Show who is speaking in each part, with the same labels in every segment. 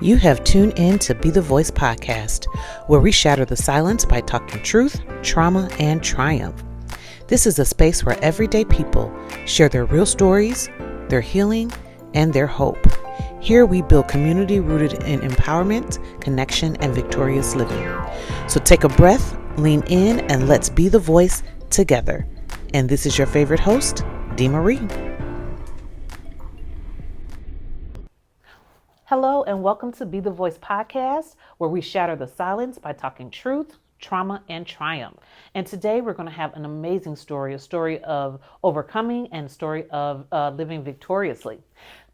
Speaker 1: You have tuned in to Be the Voice podcast, where we shatter the silence by talking truth, trauma, and triumph. This is a space where everyday people share their real stories, their healing, and their hope. Here we build community rooted in empowerment, connection, and victorious living. So take a breath, lean in, and let's be the voice together. And this is your favorite host, Dee Marie. Hello, and welcome to Be the Voice podcast, where we shatter the silence by talking truth, trauma, and triumph. And today we're going to have an amazing story, a story of overcoming and a story of living victoriously.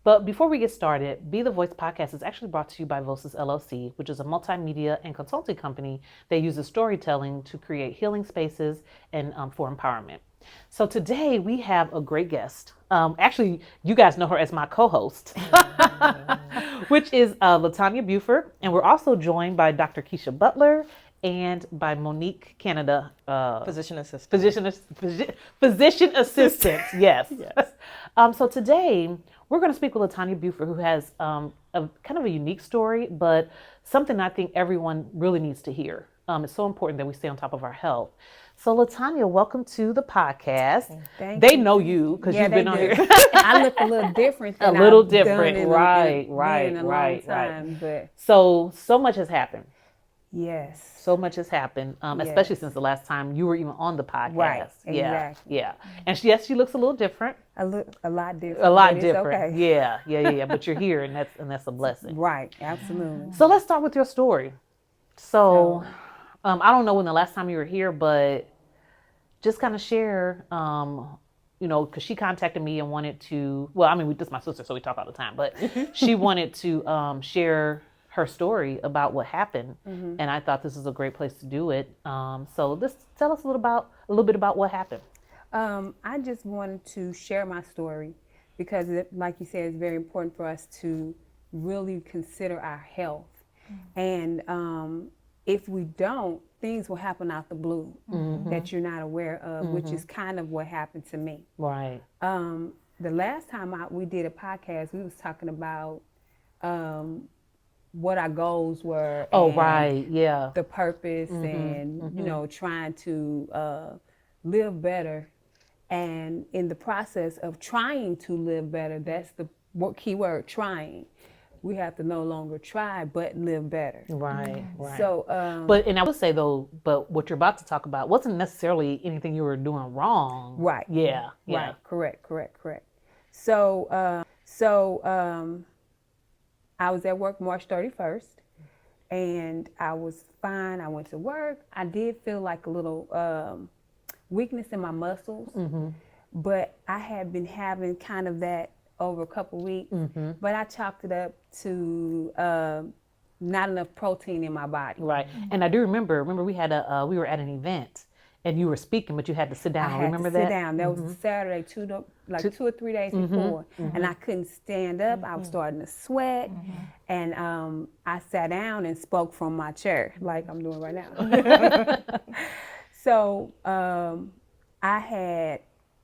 Speaker 1: But before we get started, Be the Voice podcast is actually brought to you by Voices LLC, which is a multimedia and consulting company that uses storytelling to create healing spaces and for empowerment. So today we have a great guest. Actually, you guys know her as my co-host, which is LaTanya Buford. And we're also joined by Dr. Keisha Butler and by Monique Canada.
Speaker 2: Physician assistant.
Speaker 1: Physician assistant, yes. So today we're going to speak with LaTanya Buford, who has a kind of a unique story, but something I think everyone really needs to hear. It's so important that we stay on top of our health. So LaTanya, welcome to the podcast. They know you because you've been on here.
Speaker 3: I look a little different.
Speaker 1: A little different, right. But so much has happened.
Speaker 3: Yes.
Speaker 1: So much has happened, especially since the last time you were even on the podcast.
Speaker 3: Right. Exactly.
Speaker 1: Yeah. And she looks a little different.
Speaker 3: A lot different.
Speaker 1: A lot different.
Speaker 3: Okay.
Speaker 1: Yeah. But you're here, and that's a blessing.
Speaker 3: Right. Absolutely.
Speaker 1: So let's start with your story. So I don't know when the last time you were here, but just kind of share, because she contacted me and wanted to, this is my sister, so we talk all the time, but she wanted to share her story about what happened. Mm-hmm. And I thought this is a great place to do it. So just tell us a little bit about what happened.
Speaker 3: I just wanted to share my story because, like you said, it's very important for us to really consider our health. Mm-hmm. And if we don't, things will happen out the blue that you're not aware of, which is kind of what happened to me.
Speaker 1: Right.
Speaker 3: The last time we did a podcast, we was talking about what our goals were. The purpose and, trying to live better. And in the process of trying to live better, that's the key word, trying. We have to no longer try, but live better.
Speaker 1: Right.
Speaker 3: So,
Speaker 1: and I would say though, but what you're about to talk about wasn't necessarily anything you were doing wrong.
Speaker 3: Right.
Speaker 1: Yeah.
Speaker 3: Right. Correct. So, I was at work March 31st, and I was fine. I went to work. I did feel like a little weakness in my muscles, but I had been having kind of that over a couple weeks, but I chalked it up to not enough protein in my body.
Speaker 1: Right, and I do remember we had we were at an event, and you were speaking, but you had to sit down.
Speaker 3: I had
Speaker 1: remember
Speaker 3: to
Speaker 1: that?
Speaker 3: Sit down. That was Saturday, 2 or 3 days before, and I couldn't stand up. I was starting to sweat, and I sat down and spoke from my chair, like I'm doing right now. So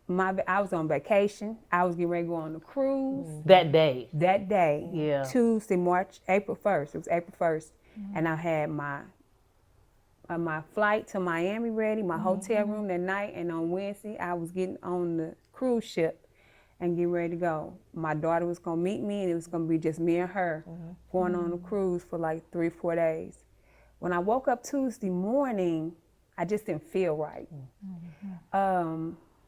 Speaker 3: I was on vacation. I was getting ready to go on a cruise.
Speaker 1: That day.
Speaker 3: Yeah. Tuesday, April 1st. It was April 1st. And I had my flight to Miami ready, my hotel room that night. And on Wednesday, I was getting on the cruise ship and getting ready to go. My daughter was going to meet me, and it was going to be just me and her going on a cruise for like 3-4 days. When I woke up Tuesday morning, I just didn't feel right.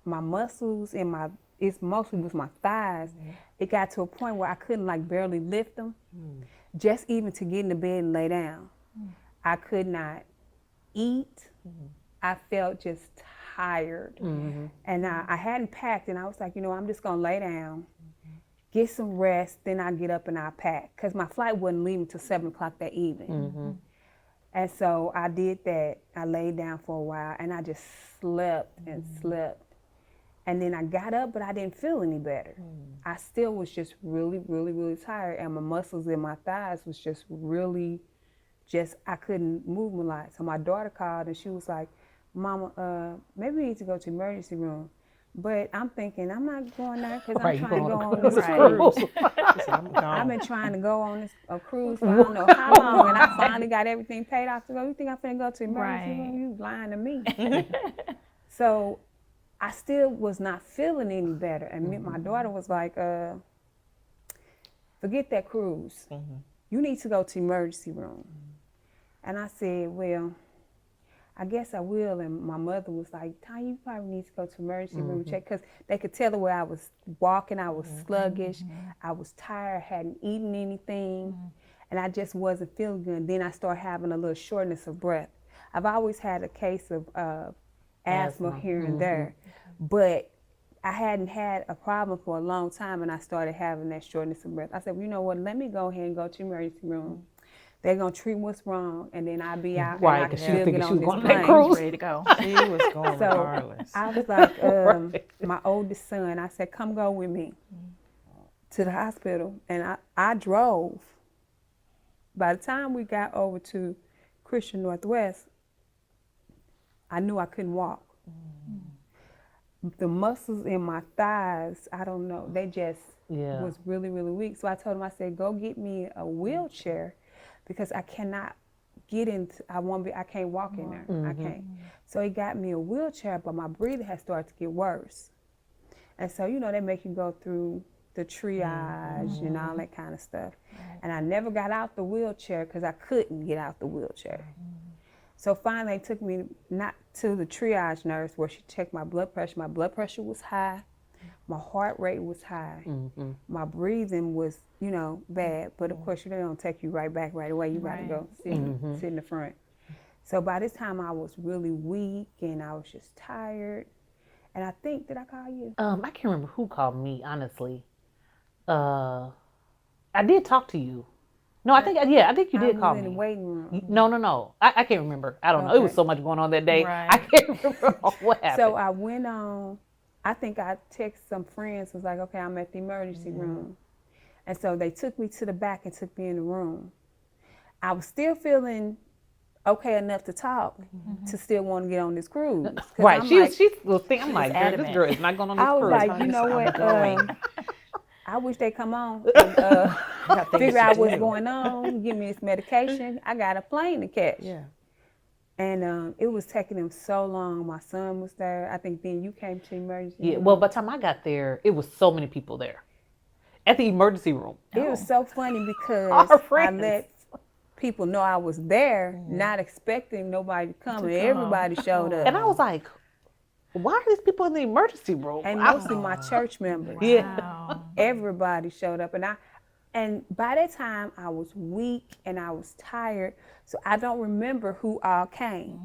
Speaker 3: My muscles and it's mostly with my thighs. It got to a point where I couldn't barely lift them, just even to get in the bed and lay down. I could not eat. I felt just tired. And I hadn't packed, and I was like, I'm just gonna lay down, get some rest, then I'll get up and I'll pack. Because my flight wasn't leaving till 7 o'clock that evening. And so I did that. I laid down for a while, and I just slept and slept. And then I got up, but I didn't feel any better. I still was just really, really, really tired, and my muscles in my thighs was just really, I couldn't move a lot. So my daughter called, and she was like, Mama, maybe we need to go to the emergency room. But I'm thinking, I'm not going there because
Speaker 1: Right,
Speaker 3: I'm
Speaker 1: you
Speaker 3: trying to
Speaker 1: going
Speaker 3: go
Speaker 1: on
Speaker 3: on
Speaker 1: a
Speaker 3: this
Speaker 1: cruise.
Speaker 3: cruise.
Speaker 2: I'm gone.
Speaker 3: I've been trying to go on a cruise for I don't know how long, and I finally got everything paid off to go. You think I'm finna go to emergency room? You lying to me. So I still was not feeling any better. And my daughter was like, forget that cruise. You need to go to emergency room. And I said, well, I guess I will. And my mother was like, Tanya, you probably need to go to emergency room check, because they could tell the way I was walking. I was sluggish. I was tired, hadn't eaten anything, and I just wasn't feeling good. Then I started having a little shortness of breath. I've always had a case of asthma here and there, but I hadn't had a problem for a long time, and I started having that shortness of breath. I said, well, you know what, let me go ahead and go to emergency room. They're going to treat what's wrong, and then I'll be out,
Speaker 1: Right,
Speaker 3: and I can
Speaker 1: because she was
Speaker 3: still
Speaker 1: thinking
Speaker 3: get
Speaker 1: she
Speaker 3: on
Speaker 1: was
Speaker 3: this
Speaker 1: going on that
Speaker 3: plane.
Speaker 1: cruise.
Speaker 2: Ready to go. She was going
Speaker 3: So
Speaker 2: regardless.
Speaker 3: I was like, my oldest son, I said, come go with me to the hospital. And I drove. By the time we got over to Christian Northwest, I knew I couldn't walk. The muscles in my thighs, I don't know, they just was really, really weak. So I told him, I said, go get me a wheelchair, because I cannot get into, I can't walk in there. I can't. So he got me a wheelchair, but my breathing had started to get worse. And so, you know, they make you go through the triage and all that kind of stuff. And I never got out the wheelchair because I couldn't get out the wheelchair. So finally they took me not to the triage nurse where she checked my blood pressure. My blood pressure was high. My heart rate was high. My breathing was, you know, bad. But of course, they don't take you right back right away. You got to go sit in the front. So by this time, I was really weak and I was just tired. And I think, did I call you?
Speaker 1: I can't remember who called me, honestly. I did talk to you. No, I think you did call
Speaker 3: I was in the
Speaker 1: me.
Speaker 3: waiting room.
Speaker 1: No. I can't remember. I don't know. It was
Speaker 3: Okay.
Speaker 1: so much going on that day.
Speaker 2: Right.
Speaker 1: I can't remember what happened.
Speaker 3: So I went on, I think I texted some friends, was like, okay, I'm at the emergency room. And so they took me to the back and took me in the room. I was still feeling okay enough to talk to still want to get on this cruise. 'Cause
Speaker 1: Right.
Speaker 3: I'm
Speaker 1: She
Speaker 3: like,
Speaker 1: was thinking, I'm like, girl, this
Speaker 2: adamant.
Speaker 1: girl is not going on this
Speaker 3: I was
Speaker 1: cruise.
Speaker 3: like, you know
Speaker 2: I'm
Speaker 3: what?
Speaker 2: going.
Speaker 3: I wish they come on and
Speaker 2: Got things
Speaker 3: figure
Speaker 2: to
Speaker 3: out what's
Speaker 2: do.
Speaker 3: going on, give me this medication. I got a plane to catch.
Speaker 2: Yeah.
Speaker 3: And it was taking them so long. My son was there. I think then you came to emergency
Speaker 1: Yeah.
Speaker 3: room.
Speaker 1: Well, by the time I got there, it was so many people there at the emergency room.
Speaker 3: It was so funny because
Speaker 1: Our
Speaker 3: I
Speaker 1: friends.
Speaker 3: let people know I was there, not expecting nobody to come, and everybody showed up.
Speaker 1: And I was like, why are these people in the emergency room?
Speaker 3: And mostly my church members.
Speaker 1: Yeah.
Speaker 2: Wow.
Speaker 3: Everybody showed up, and by that time I was weak and I was tired, so I don't remember who all came.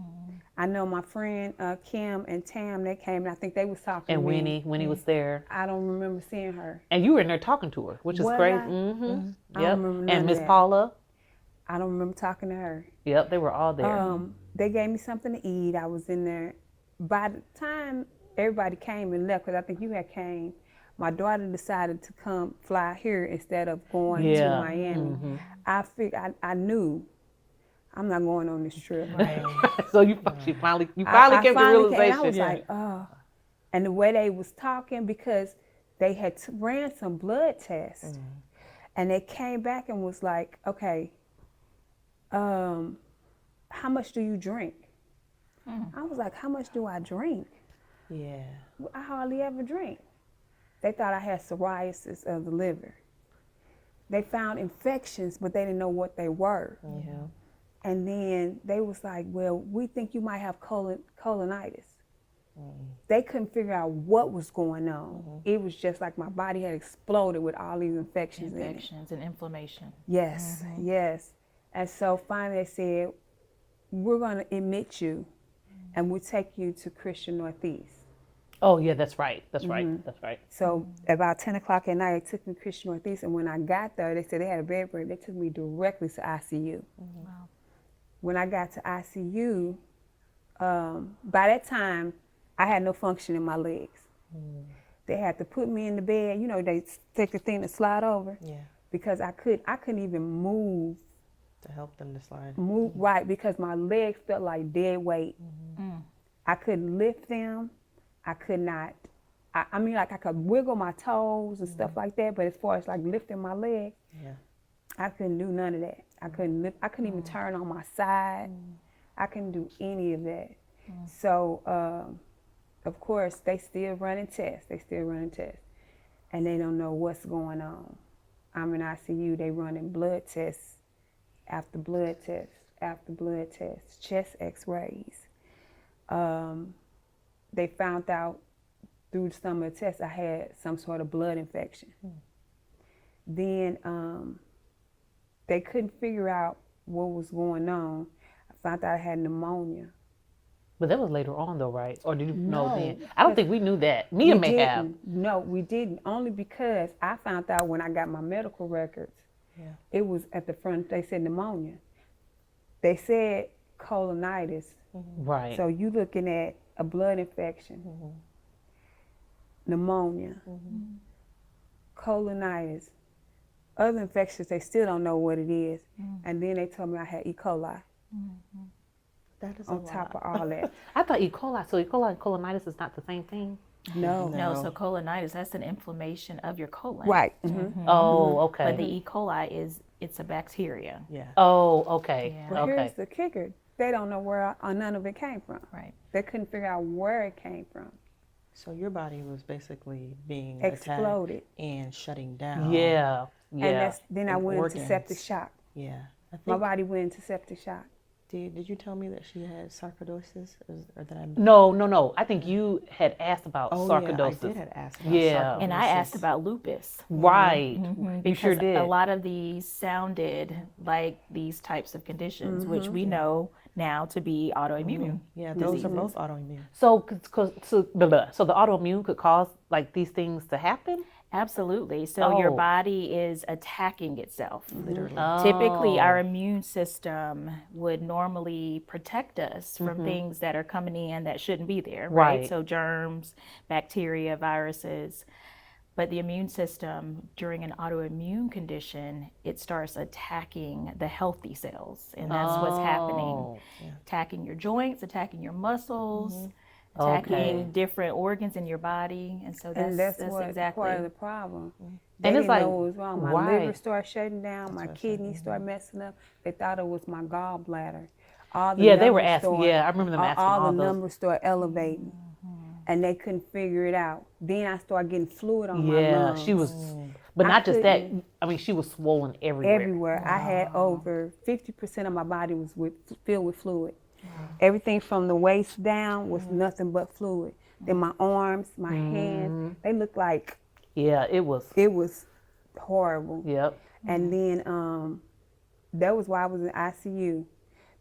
Speaker 3: I know my friend Kim and Tam, they came, and I think they was talking
Speaker 1: And
Speaker 3: to me.
Speaker 1: Winnie was there.
Speaker 3: I don't remember seeing her.
Speaker 1: And you were in there talking to her, which is
Speaker 3: Was
Speaker 1: great.
Speaker 3: I?
Speaker 1: Mm-hmm.
Speaker 3: I
Speaker 1: Yep.
Speaker 3: don't remember none
Speaker 1: And
Speaker 3: of
Speaker 1: Miss
Speaker 3: that.
Speaker 1: Paula.
Speaker 3: I don't remember talking to her.
Speaker 1: Yep, they were all there.
Speaker 3: They gave me something to eat. I was in there. By the time everybody came and left, because I think you had came, my daughter decided to come fly here instead of going to Miami. I knew I'm not going on this trip.
Speaker 1: So you finally came to
Speaker 3: I
Speaker 1: the
Speaker 3: finally
Speaker 1: realization.
Speaker 3: came, and I was like, oh. And the way they was talking, because they had ran some blood tests, and they came back and was like, okay, how much do you drink? I was like, how much do I drink?
Speaker 2: Yeah.
Speaker 3: I hardly ever drink. They thought I had psoriasis of the liver. They found infections, but they didn't know what they were.
Speaker 2: Yeah.
Speaker 3: And then they was like, well, we think you might have colonitis. They couldn't figure out what was going on. It was just like my body had exploded with all these infections in it.
Speaker 2: Infections and inflammation.
Speaker 3: Yes, yes. And so finally they said, we're going to admit you, and we'll take you to Christian Northeast.
Speaker 1: Oh, yeah, that's right. That's right.
Speaker 3: So about 10 o'clock at night, they took me to Christian Northeast, and when I got there, they said they had a bed break. They took me directly to ICU.
Speaker 2: Wow.
Speaker 3: When I got to ICU, by that time, I had no function in my legs. They had to put me in the bed. You know, they take the thing to slide over.
Speaker 2: Yeah.
Speaker 3: Because I couldn't even move.
Speaker 2: To help them to slide.
Speaker 3: Move right, because my legs felt like dead weight. I couldn't lift them. I could not I mean, like I could wiggle my toes and stuff like that, but as far as like lifting my leg,
Speaker 2: Yeah.
Speaker 3: I couldn't do none of that. I couldn't lift. I couldn't even turn on my side. I couldn't do any of that. So, of course, they still running tests. And they don't know what's going on. I'm in ICU. They running blood tests after blood tests after blood tests, chest X-rays. They found out through some of the tests I had some sort of blood infection. Then they couldn't figure out what was going on. I found out I had pneumonia.
Speaker 1: But that was later on, though, right? Or did you know
Speaker 3: No,
Speaker 1: then? I don't think we knew that. Mia may have.
Speaker 3: No, we didn't. Only because I found out when I got my medical records.
Speaker 2: Yeah.
Speaker 3: It was at the front. They said pneumonia. They said colonitis.
Speaker 1: Right.
Speaker 3: So you looking at a blood infection, pneumonia, colonitis, other infections. They still don't know what it is. And then they told me I had E. coli.
Speaker 2: That is
Speaker 3: On top of all that.
Speaker 1: I thought E. coli. So E. coli and colonitis is not the same thing?
Speaker 3: No.
Speaker 4: So colonitis, that's an inflammation of your colon.
Speaker 3: Right.
Speaker 1: Oh, okay.
Speaker 4: But the E. coli it's a bacteria.
Speaker 2: Yeah.
Speaker 1: Oh, okay.
Speaker 4: Yeah.
Speaker 3: But
Speaker 1: Okay.
Speaker 3: here's the kicker. They don't know where none of it came from.
Speaker 4: Right.
Speaker 3: They couldn't figure out where it came from.
Speaker 2: So your body was basically being
Speaker 3: Exploded.
Speaker 2: attacked and shutting down.
Speaker 1: Yeah.
Speaker 3: And
Speaker 1: Yeah.
Speaker 3: then I went into septic
Speaker 2: organs.
Speaker 3: shock.
Speaker 2: Yeah. I
Speaker 3: My
Speaker 2: think,
Speaker 3: body went into septic shock.
Speaker 2: did you tell me that she had sarcoidosis? Or did I?
Speaker 1: No. I think you had asked about
Speaker 2: Oh,
Speaker 1: sarcoidosis.
Speaker 2: yeah, I did had asked about
Speaker 1: Yeah.
Speaker 2: sarcoidosis.
Speaker 4: And I asked about lupus.
Speaker 1: Right. You sure
Speaker 4: Because
Speaker 1: did.
Speaker 4: a lot of these sounded like these types of conditions, which we know now to be autoimmune.
Speaker 2: Yeah, those are
Speaker 4: diseases.
Speaker 2: both autoimmune.
Speaker 1: So the autoimmune could cause like these things to happen?
Speaker 4: Absolutely. So your
Speaker 1: Oh.
Speaker 4: body is attacking itself.
Speaker 2: Literally.
Speaker 4: Typically,
Speaker 1: Oh.
Speaker 4: our immune system would normally protect us from things that are coming in that shouldn't be there, right?
Speaker 1: Right.
Speaker 4: So germs, bacteria, viruses. But the immune system during an autoimmune condition, it starts attacking the healthy cells. And that's what's happening.
Speaker 1: Oh.
Speaker 4: Attacking your joints, attacking your muscles,
Speaker 1: Okay.
Speaker 4: attacking different organs in your body. And so
Speaker 3: And
Speaker 4: that's
Speaker 3: that's what
Speaker 4: exactly
Speaker 3: part of the problem. They
Speaker 1: And it's
Speaker 3: didn't
Speaker 1: like,
Speaker 3: know what was wrong. My
Speaker 1: right.
Speaker 3: liver started shutting down. My
Speaker 2: what I said.
Speaker 3: kidneys started messing up. They thought it was my gallbladder. All the
Speaker 1: Yeah, they were
Speaker 3: numbers
Speaker 1: asking.
Speaker 3: started-
Speaker 1: Yeah, I remember them asking
Speaker 3: all
Speaker 1: all
Speaker 3: the
Speaker 1: those.
Speaker 3: numbers started elevating. And they couldn't figure it out. Then I started getting fluid on my
Speaker 1: Yeah,
Speaker 3: lungs.
Speaker 1: she was, but
Speaker 3: I
Speaker 1: not just that.
Speaker 3: couldn't-
Speaker 1: I mean, she was swollen everywhere.
Speaker 3: Everywhere. I had over 50% of my body was filled with fluid. Everything from the waist down was nothing but fluid. Then my arms, my hands, they looked like
Speaker 1: Yeah, it was.
Speaker 3: it was horrible.
Speaker 1: Yep.
Speaker 3: And then that was why I was in ICU.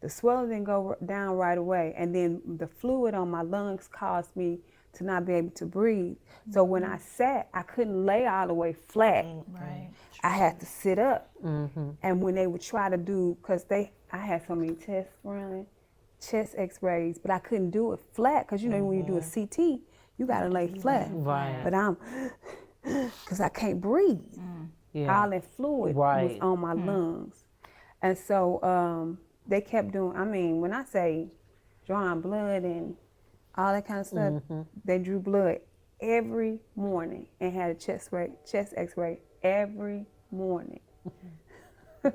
Speaker 3: The swelling didn't go down right away. And then the fluid on my lungs caused me to not be able to breathe. So when I sat, I couldn't lay all the way flat.
Speaker 4: right.
Speaker 3: I had to sit up. And when they would try to do, because I had so many tests running, chest x-rays, but I couldn't do it flat. Because you know, when you do a CT, you got to lay flat.
Speaker 1: Right.
Speaker 3: But because I can't breathe.
Speaker 1: Yeah.
Speaker 3: All that fluid was
Speaker 1: Right.
Speaker 3: on my lungs. And so they kept doing, I mean, when I say drawing blood and all that kind of stuff, they drew blood every morning and had a chest x-ray every morning.
Speaker 1: Here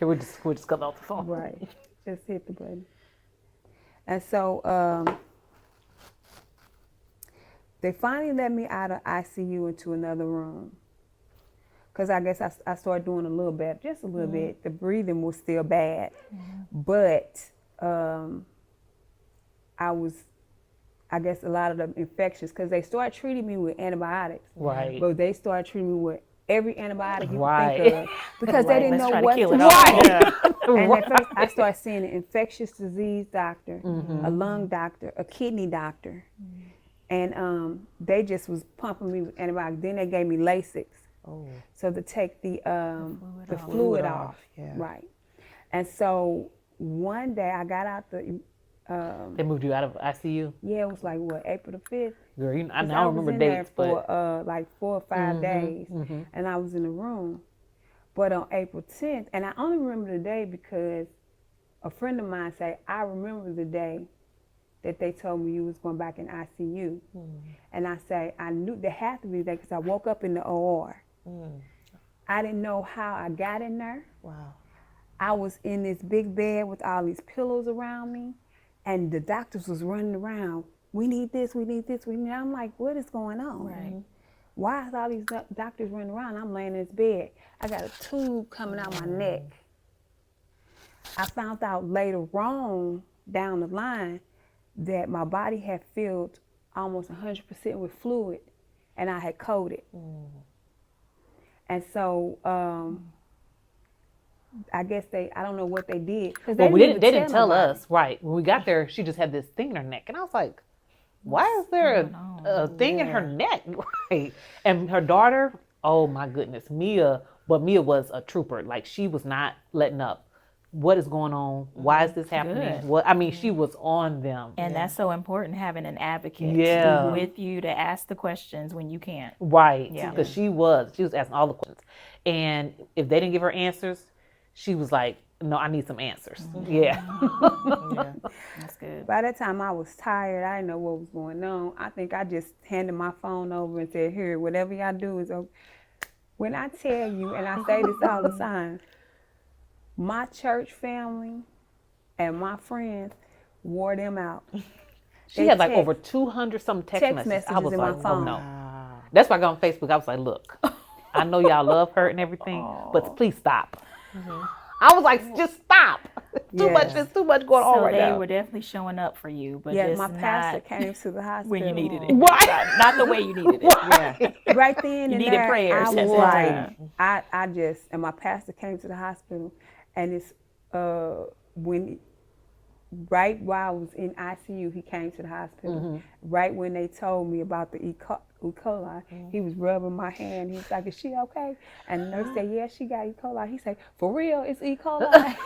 Speaker 1: we're just coming off the phone.
Speaker 3: Right. Just hit the button. And so they finally let me out of ICU into another room. Because I guess I started doing a little better, just a little bit. The breathing was still bad. But I guess a lot of the infections, because they started treating me with antibiotics.
Speaker 1: Right.
Speaker 3: But they started treating me with every antibiotic you
Speaker 1: Right.
Speaker 3: can think of. Because they didn't
Speaker 4: Let's
Speaker 3: know
Speaker 4: try to
Speaker 3: what
Speaker 4: kill
Speaker 3: to
Speaker 4: it all.
Speaker 3: do. And at first, I started seeing an infectious disease doctor, a lung doctor, a kidney doctor. And they just was pumping me with antibiotics. Then they gave me Lasix.
Speaker 2: Oh.
Speaker 3: So to take the fluid off.
Speaker 2: Yeah.
Speaker 3: Right. And so one day I got out
Speaker 1: They moved you out of ICU.
Speaker 3: it was like what, April the 5th?
Speaker 1: Girl, I
Speaker 3: 'Cause
Speaker 1: now
Speaker 3: was
Speaker 1: remember
Speaker 3: in there
Speaker 1: dates,
Speaker 3: for
Speaker 1: but
Speaker 3: like 4 or 5 days, and I was in the room. But on April 10th, and I only remember the day because a friend of mine said, I remember the day that they told me you was going back in ICU. And I say, I knew they had to be there because I woke up in the OR. I didn't know how I got in there.
Speaker 2: Wow.
Speaker 3: I was in this big bed with all these pillows around me, and the doctors was running around. We need this, we need this, we need. I'm like, what is going on?
Speaker 4: Right.
Speaker 3: Why is all these doctors running around? I'm laying in this bed. I got a tube coming out my neck. I found out later on down the line that my body had filled almost 100% with fluid, and I had coded. And so I guess I don't know what they did.
Speaker 1: Well, they didn't tell us, right. When we got there, she just had this thing in her neck. And I was like, why is there a thing in her neck? Right. And her daughter, oh my goodness, Mia was a trooper. Like, she was not letting up. What is going on? Why is this happening? What she was on them.
Speaker 4: And that's so important, having an advocate with you to ask the questions when you can't.
Speaker 1: Right.
Speaker 4: Yeah.
Speaker 1: Because she was asking all the questions. And if they didn't give her answers, she was like, no, I need some answers. Yeah.
Speaker 4: That's good.
Speaker 3: By that time I was tired. I didn't know what was going on. I think I just handed my phone over and said, here, whatever y'all do is okay. When I tell you, and I say this all the time, my church family and my friends wore them out.
Speaker 1: She had like over 200 some text messages. I was
Speaker 3: in
Speaker 1: like,
Speaker 3: my phone.
Speaker 1: oh no. That's why I got on Facebook. I was like, look, I know y'all love her and everything, but please stop. I was like, just stop. There's too much going on right now.
Speaker 4: So they were definitely showing up for you, but
Speaker 3: yeah,
Speaker 4: just
Speaker 3: my pastor
Speaker 4: not
Speaker 3: came to the hospital
Speaker 4: when you needed it.
Speaker 1: Right.
Speaker 4: Not the way you needed it.
Speaker 3: Yeah. Right then
Speaker 4: You
Speaker 3: and
Speaker 4: needed
Speaker 3: there,
Speaker 4: prayers
Speaker 3: I
Speaker 4: at
Speaker 3: was
Speaker 4: that
Speaker 3: like,
Speaker 4: time.
Speaker 3: and my pastor came to the hospital, and it's right while I was in ICU, he came to the hospital. Right when they told me about the E. coli, he was rubbing my hand. He was like, is she okay? And the nurse said, yeah, she got E. coli. He said, for real, it's E. coli?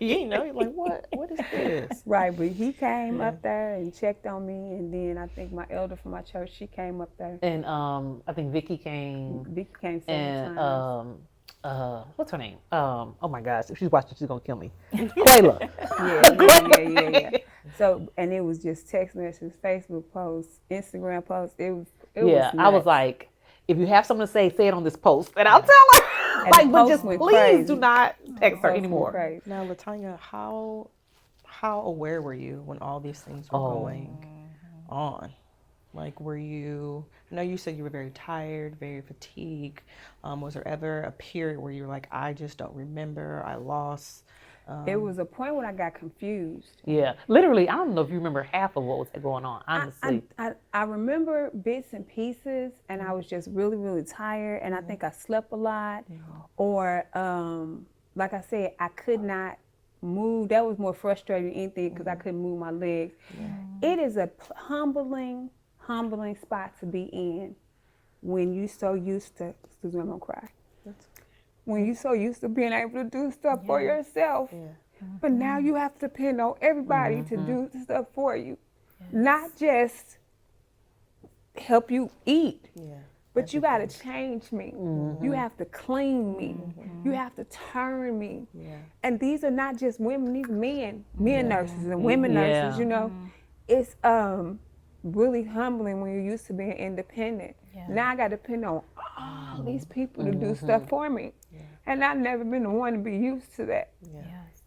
Speaker 2: You know, you're like, what is this?
Speaker 3: Right, but he came up there and checked on me, and then I think my elder from my church, she came up there.
Speaker 1: And I think Vicky came.
Speaker 3: Vicky came several
Speaker 1: And
Speaker 3: times.
Speaker 1: what's her name? Oh my gosh, if she's watching, she's gonna kill me. Kayla.
Speaker 3: Yeah. So, and it was just text messages, Facebook posts, Instagram posts. It was nuts.
Speaker 1: I was like, if you have something to say it on this post, and I'll tell her.
Speaker 3: And
Speaker 1: Like,
Speaker 3: the
Speaker 1: but
Speaker 3: post
Speaker 1: just
Speaker 3: went
Speaker 1: please
Speaker 3: crazy.
Speaker 1: do not text her
Speaker 3: Post went
Speaker 1: anymore.
Speaker 3: crazy.
Speaker 2: Now, Latanya, how aware were you when all these things were going on? Like, were you, I know you said you were very tired, very fatigued. Was there ever a period where you were like, I just don't remember, I lost?
Speaker 3: It was a point when I got confused.
Speaker 1: Yeah, literally, I don't know if you remember half of what was going on, honestly.
Speaker 3: I remember bits and pieces, and I was just really, really tired, and I think I slept a lot. Or, like I said, I could not move. That was more frustrating than anything because I couldn't move my legs. It is a humbling spot to be in when you so used to, excuse me, I'm gonna cry. When you so used to being able to do stuff for yourself, but now you have to depend on everybody to do stuff for you. Not just help you eat, but you gotta change me. You have to clean me. You have to turn me. And these are not just women, these men nurses and women nurses, you know. It's really humbling when you're used to being independent. Now I gotta depend on all these people to do stuff for me. And I've never been the one to be used to that.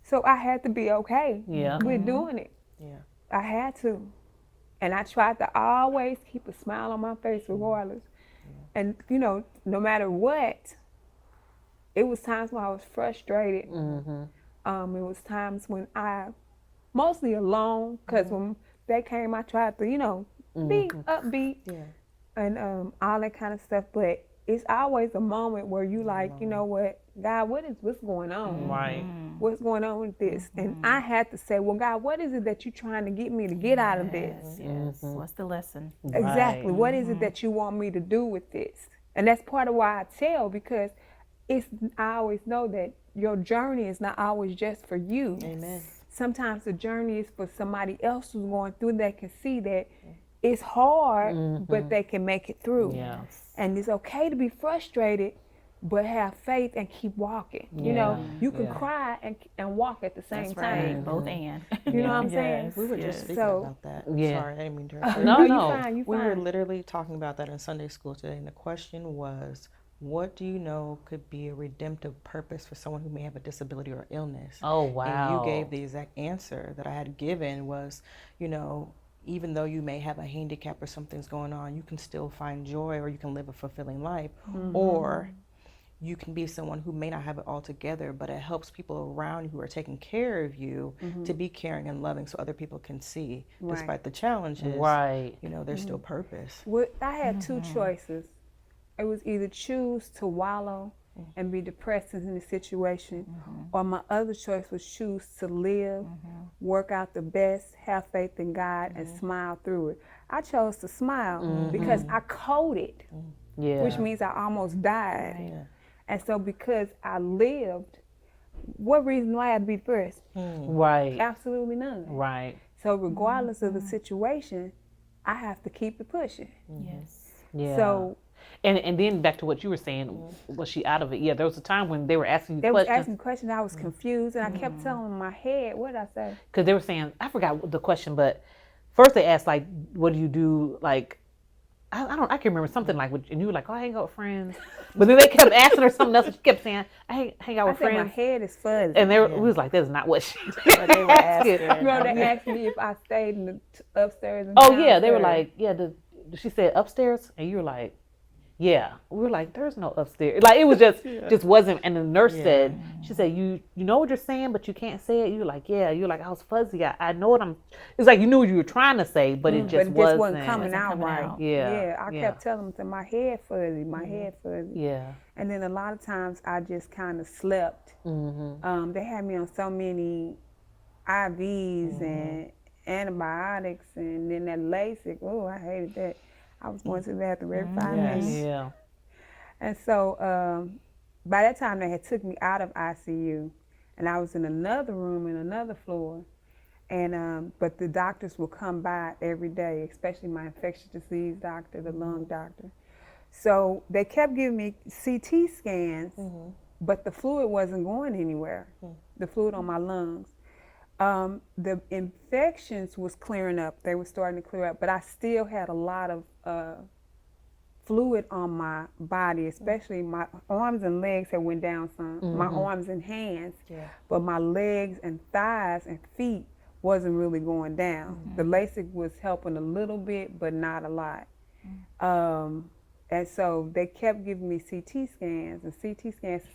Speaker 3: So I had to be okay with doing it. I had to. And I tried to always keep a smile on my face regardless. And, you know, no matter what, it was times when I was frustrated. It was times when I, mostly alone, because when they came, I tried to, you know, be upbeat and all that kind of stuff. But it's always a moment where you like, you know what, God, what's going on?
Speaker 1: Right.
Speaker 3: What's going on with this? And I had to say, well, God, what is it that you're trying to get me to get out of this?
Speaker 4: What's the lesson?
Speaker 3: Exactly. What is it that you want me to do with this? And that's part of why I tell, because I always know that your journey is not always just for you.
Speaker 2: Amen.
Speaker 3: Sometimes the journey is for somebody else who's going through that can see that it's hard, but they can make it through. And it's okay to be frustrated, but have faith and keep walking. You know, you can
Speaker 1: Yeah.
Speaker 3: cry and walk at the same
Speaker 4: That's
Speaker 3: time.
Speaker 4: right. Both and.
Speaker 3: You know what I'm saying?
Speaker 4: Yes,
Speaker 2: We were just
Speaker 4: yes.
Speaker 2: speaking
Speaker 3: So-
Speaker 2: about that.
Speaker 1: Yeah.
Speaker 2: Sorry, I didn't mean to interrupt.
Speaker 1: No,
Speaker 3: you
Speaker 1: no.
Speaker 3: fine, you
Speaker 2: We were
Speaker 3: fine.
Speaker 2: literally talking about that in Sunday school today, and the question was, what do you know could be a redemptive purpose for someone who may have a disability or illness?
Speaker 1: Oh,
Speaker 2: And
Speaker 1: wow.
Speaker 2: you gave the exact answer that I had given was, you know, even though you may have a handicap or something's going on, you can still find joy, or you can live a fulfilling life, or you can be someone who may not have it all together, but it helps people around you who are taking care of you to be caring and loving, so other people can see,
Speaker 3: Right.
Speaker 2: despite the challenges,
Speaker 1: Right.
Speaker 2: you know, there's still purpose.
Speaker 3: Well, I had two choices. It was either choose to wallow and be depressed in the situation, or my other choice was choose to live, work out the best, have faith in God, and smile through it. I chose to smile because I coded,
Speaker 1: Yeah.
Speaker 3: which means I almost died.
Speaker 2: Yeah.
Speaker 3: And so because I lived, what reason do I have to be depressed?
Speaker 1: Right.
Speaker 3: Absolutely none.
Speaker 1: Right.
Speaker 3: So regardless of the situation, I have to keep it pushing.
Speaker 4: Yes.
Speaker 1: Yeah.
Speaker 3: So
Speaker 1: and then back to what you were saying, was she out of it? Yeah, there was a time when they were asking you
Speaker 3: they was
Speaker 1: questions
Speaker 3: asking questions, I was confused, and I kept telling them in my head, what did I say?
Speaker 1: because they were saying, I forgot the question, but first they asked like, what do you do? Like, I can't remember something like, and you were like, oh, I hang out with friends, but then they kept asking her something else, and she kept saying, I hang out
Speaker 3: I
Speaker 1: with
Speaker 3: said, my
Speaker 1: friends,
Speaker 3: head is fuzzy.
Speaker 1: and we was like, that's not what she.
Speaker 2: But they were asking.
Speaker 3: You know, they asked me if I stayed in the upstairs and
Speaker 1: Oh yeah, they were
Speaker 3: downstairs.
Speaker 1: like, yeah. She said upstairs, and you were like, yeah. We were like, there's no upstairs. Like it was just wasn't. And the nurse said, she said, you know what you're saying, but you can't say it. You were like, yeah. You're like, I was fuzzy. I know what I'm. It's like you knew what you were trying to say, but it just wasn't
Speaker 3: coming out
Speaker 4: coming
Speaker 3: right.
Speaker 4: out.
Speaker 1: Yeah,
Speaker 3: I
Speaker 1: yeah.
Speaker 3: kept telling them that my head fuzzy, my head fuzzy.
Speaker 1: Yeah.
Speaker 3: And then a lot of times I just kind of slept. They had me on so many IVs and antibiotics, and then that LASIK. Oh, I hated that. I was going to the bathroom every 5 minutes.
Speaker 1: Yeah.
Speaker 3: And so by that time they had took me out of ICU, and I was in another room in another floor. And but the doctors would come by every day, especially my infectious disease doctor, the lung doctor. So they kept giving me CT scans, but the fluid wasn't going anywhere, the fluid on my lungs. The infections was clearing up. They were starting to clear up, but I still had a lot of fluid on my body, especially my arms and legs had went down some, my arms and hands, but my legs and thighs and feet wasn't really going down. The LASIK was helping a little bit, but not a lot. And so they kept giving me CT scans to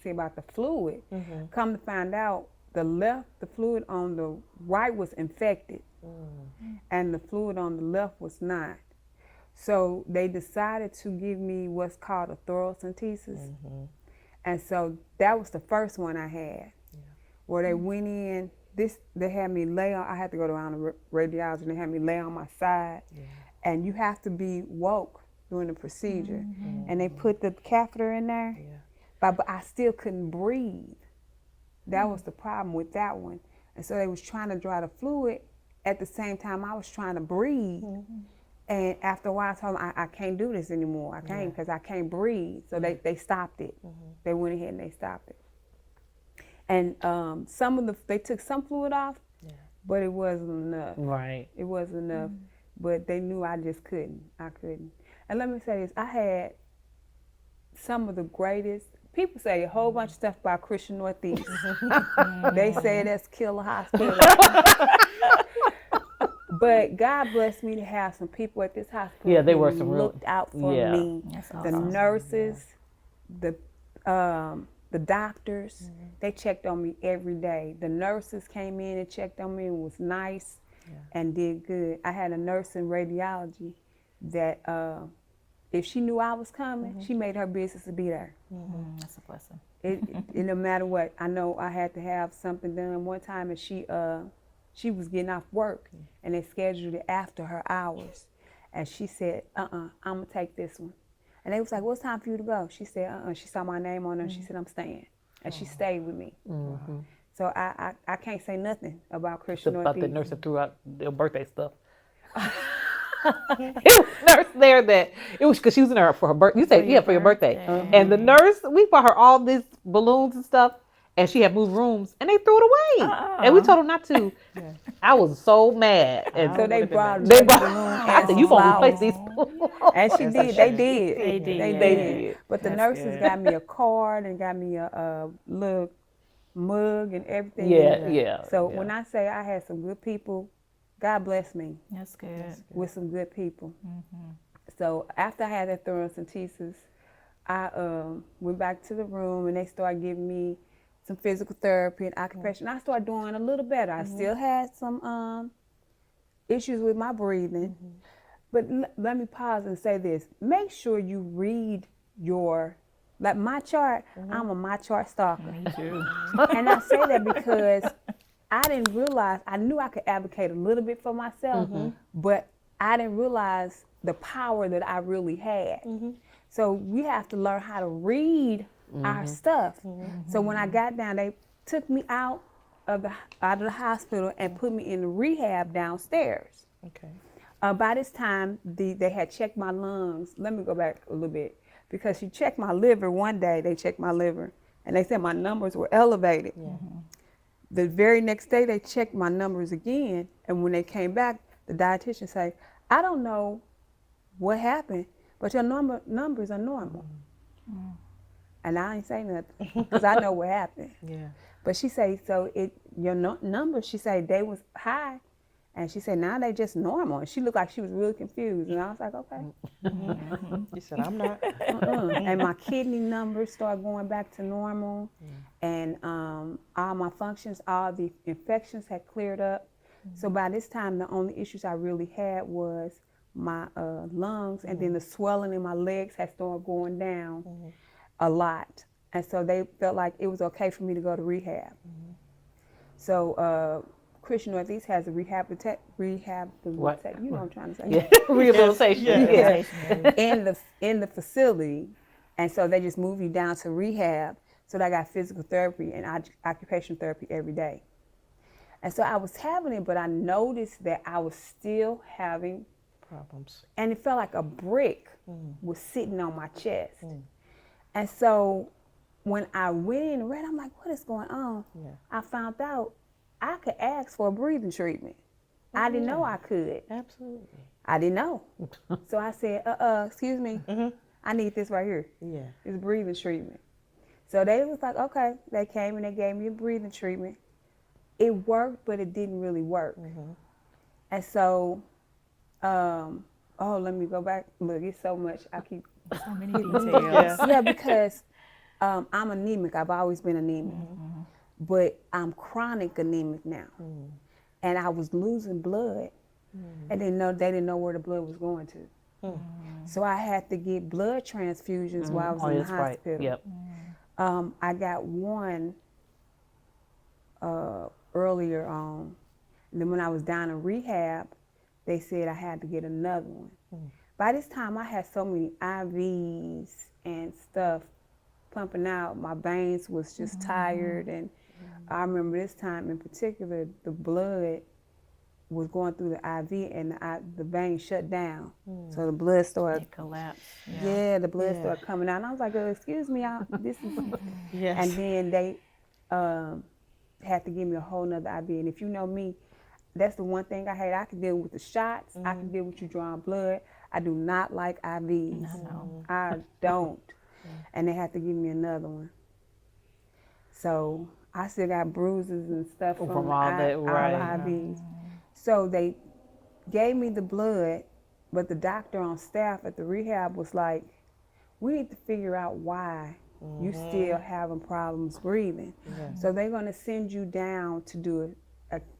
Speaker 3: see about the fluid. Come to find out, the fluid on the right was infected, and the fluid on the left was not. So they decided to give me what's called a thoracentesis. And so that was the first one I had, where they went in, they had me lay on, I had to go around the radiology, and they had me lay on my side, and you have to be woke during the procedure. And they put the catheter in there, but I still couldn't breathe. That was the problem with that one. And so they was trying to draw the fluid at the same time I was trying to breathe. And after a while I told them, I can't do this anymore. I can't, because I can't breathe. So they stopped it. They went ahead and they stopped it. And they took some fluid off, but it wasn't enough.
Speaker 1: Right.
Speaker 3: It wasn't enough. But they knew I just couldn't. I couldn't. And let me say this, I had some of the greatest, people say a whole bunch of stuff about Christian Northeast. They say that's Killer Hospital. But God blessed me to have some people at this hospital
Speaker 1: Yeah, they
Speaker 3: who
Speaker 1: were some real-
Speaker 3: looked out for
Speaker 1: yeah.
Speaker 3: me.
Speaker 4: That's
Speaker 3: The
Speaker 4: awesome.
Speaker 3: nurses, the doctors, they checked on me every day. The nurses came in and checked on me and was nice and did good. I had a nurse in radiology that if she knew I was coming, she made her business to be there.
Speaker 4: That's a blessing.
Speaker 3: It no matter what. I know I had to have something done one time, and she was getting off work, and they scheduled it after her hours. And she said, I'm going to take this one. And they was like, what's time for you to go? She said, She saw my name on her, and she said, I'm staying. And she stayed with me. So I can't say nothing about Christian
Speaker 1: About the
Speaker 3: Northeast.
Speaker 1: nurse that threw out their birthday stuff. It was a nurse there that it was because she was in there for her birthday. You said, yeah, for your birthday. And the nurse, we bought her all these balloons and stuff, and she had moved rooms, and they threw it away. And we told them not to.
Speaker 2: Yeah.
Speaker 1: I was so mad. And
Speaker 3: So they
Speaker 2: would've been
Speaker 3: brought
Speaker 2: mad.
Speaker 1: they
Speaker 3: back
Speaker 1: brought,
Speaker 3: balloons
Speaker 1: I
Speaker 3: and
Speaker 1: said, you gonna replace
Speaker 3: flowers.
Speaker 1: these balloons.
Speaker 3: And she
Speaker 2: As
Speaker 3: did.
Speaker 2: they
Speaker 3: They
Speaker 2: should.
Speaker 3: did.
Speaker 4: They did.
Speaker 1: They did.
Speaker 3: But the
Speaker 4: That's
Speaker 3: nurses
Speaker 4: good.
Speaker 3: got me a card and got me a little mug and everything.
Speaker 1: Yeah, yeah.
Speaker 3: So
Speaker 1: yeah.
Speaker 3: when I say I had some good people, God bless me
Speaker 4: That's good.
Speaker 3: with some good people. So after I had that thoracentesis, I went back to the room and they started giving me some physical therapy and occupation. I started doing a little better. I still had some issues with my breathing. But let me pause and say this. Make sure you read your, like my chart, I'm a my chart stalker.
Speaker 4: Me too.
Speaker 3: And I say that because I didn't realize, I knew I could advocate a little bit for myself, but I didn't realize the power that I really had. So we have to learn how to read our stuff. So when I got down, they took me out of the hospital and put me in the rehab downstairs.
Speaker 2: Okay.
Speaker 3: By this time, they had checked my lungs. Let me go back a little bit. Because she checked my liver one day, they checked my liver, and they said my numbers were elevated. The very next day, they checked my numbers again, and when they came back, the dietitian said, I don't know what happened, but your numbers are normal. And I ain't say nothing, because I know what happened.
Speaker 2: Yeah.
Speaker 3: But she said, so your numbers, she said they was high, and she said, now they just normal. And she looked like she was really confused. And I was like, okay.
Speaker 2: You said, I'm not.
Speaker 3: And my kidney numbers started going back to normal. And all my functions, all the infections had cleared up. So by this time, the only issues I really had was my lungs. And then the swelling in my legs had started going down a lot. And so they felt like it was okay for me to go to rehab. So Christian Northeast has a rehabilitation, you know what I'm trying to say?
Speaker 1: Yeah. Rehabilitation.
Speaker 2: Yes.
Speaker 1: Yeah.
Speaker 3: in the facility, and so they just move you down to rehab. So I got physical therapy and occupational therapy every day. And so I was having it, but I noticed that I was still having
Speaker 2: Problems.
Speaker 3: and it felt like a brick was sitting on my chest. And so when I went in and read, I'm like, what is going on?
Speaker 2: Yeah.
Speaker 3: I found out I could ask for a breathing treatment. I didn't know I could.
Speaker 2: Absolutely.
Speaker 3: I didn't know. So I said, excuse me, I need this right here.
Speaker 2: Yeah.
Speaker 3: It's breathing treatment. So they was like, okay. They came and they gave me a breathing treatment. It worked, but it didn't really work. And so, let me go back. Look, it's so much. I keep.
Speaker 4: So many details.
Speaker 3: Yeah, because I'm anemic. I've always been anemic. But I'm chronic anemic now. And I was losing blood. And they didn't know where the blood was going to. So I had to get blood transfusions while I was in the hospital.
Speaker 1: Right. Yep.
Speaker 3: I got one earlier on. And then when I was down in rehab, they said I had to get another one. By this time, I had so many IVs and stuff pumping out. My veins was just tired. And I remember this time in particular, the blood was going through the IV and the vein shut down. So the blood started.
Speaker 4: It collapsed.
Speaker 3: Yeah, the blood started coming out. And I was like, excuse me, this is.
Speaker 2: Yes.
Speaker 3: And then they had to give me a whole nother IV. And if you know me, that's the one thing I hate. I can deal with the shots. I can deal with you drawing blood. I do not like IVs. I don't. And they had to give me another one. So I still got bruises and stuff from
Speaker 1: all that, right.
Speaker 3: all the IVs. So they gave me the blood, but the doctor on staff at the rehab was like, we need to figure out why you still having problems breathing. So they're going to send you down to do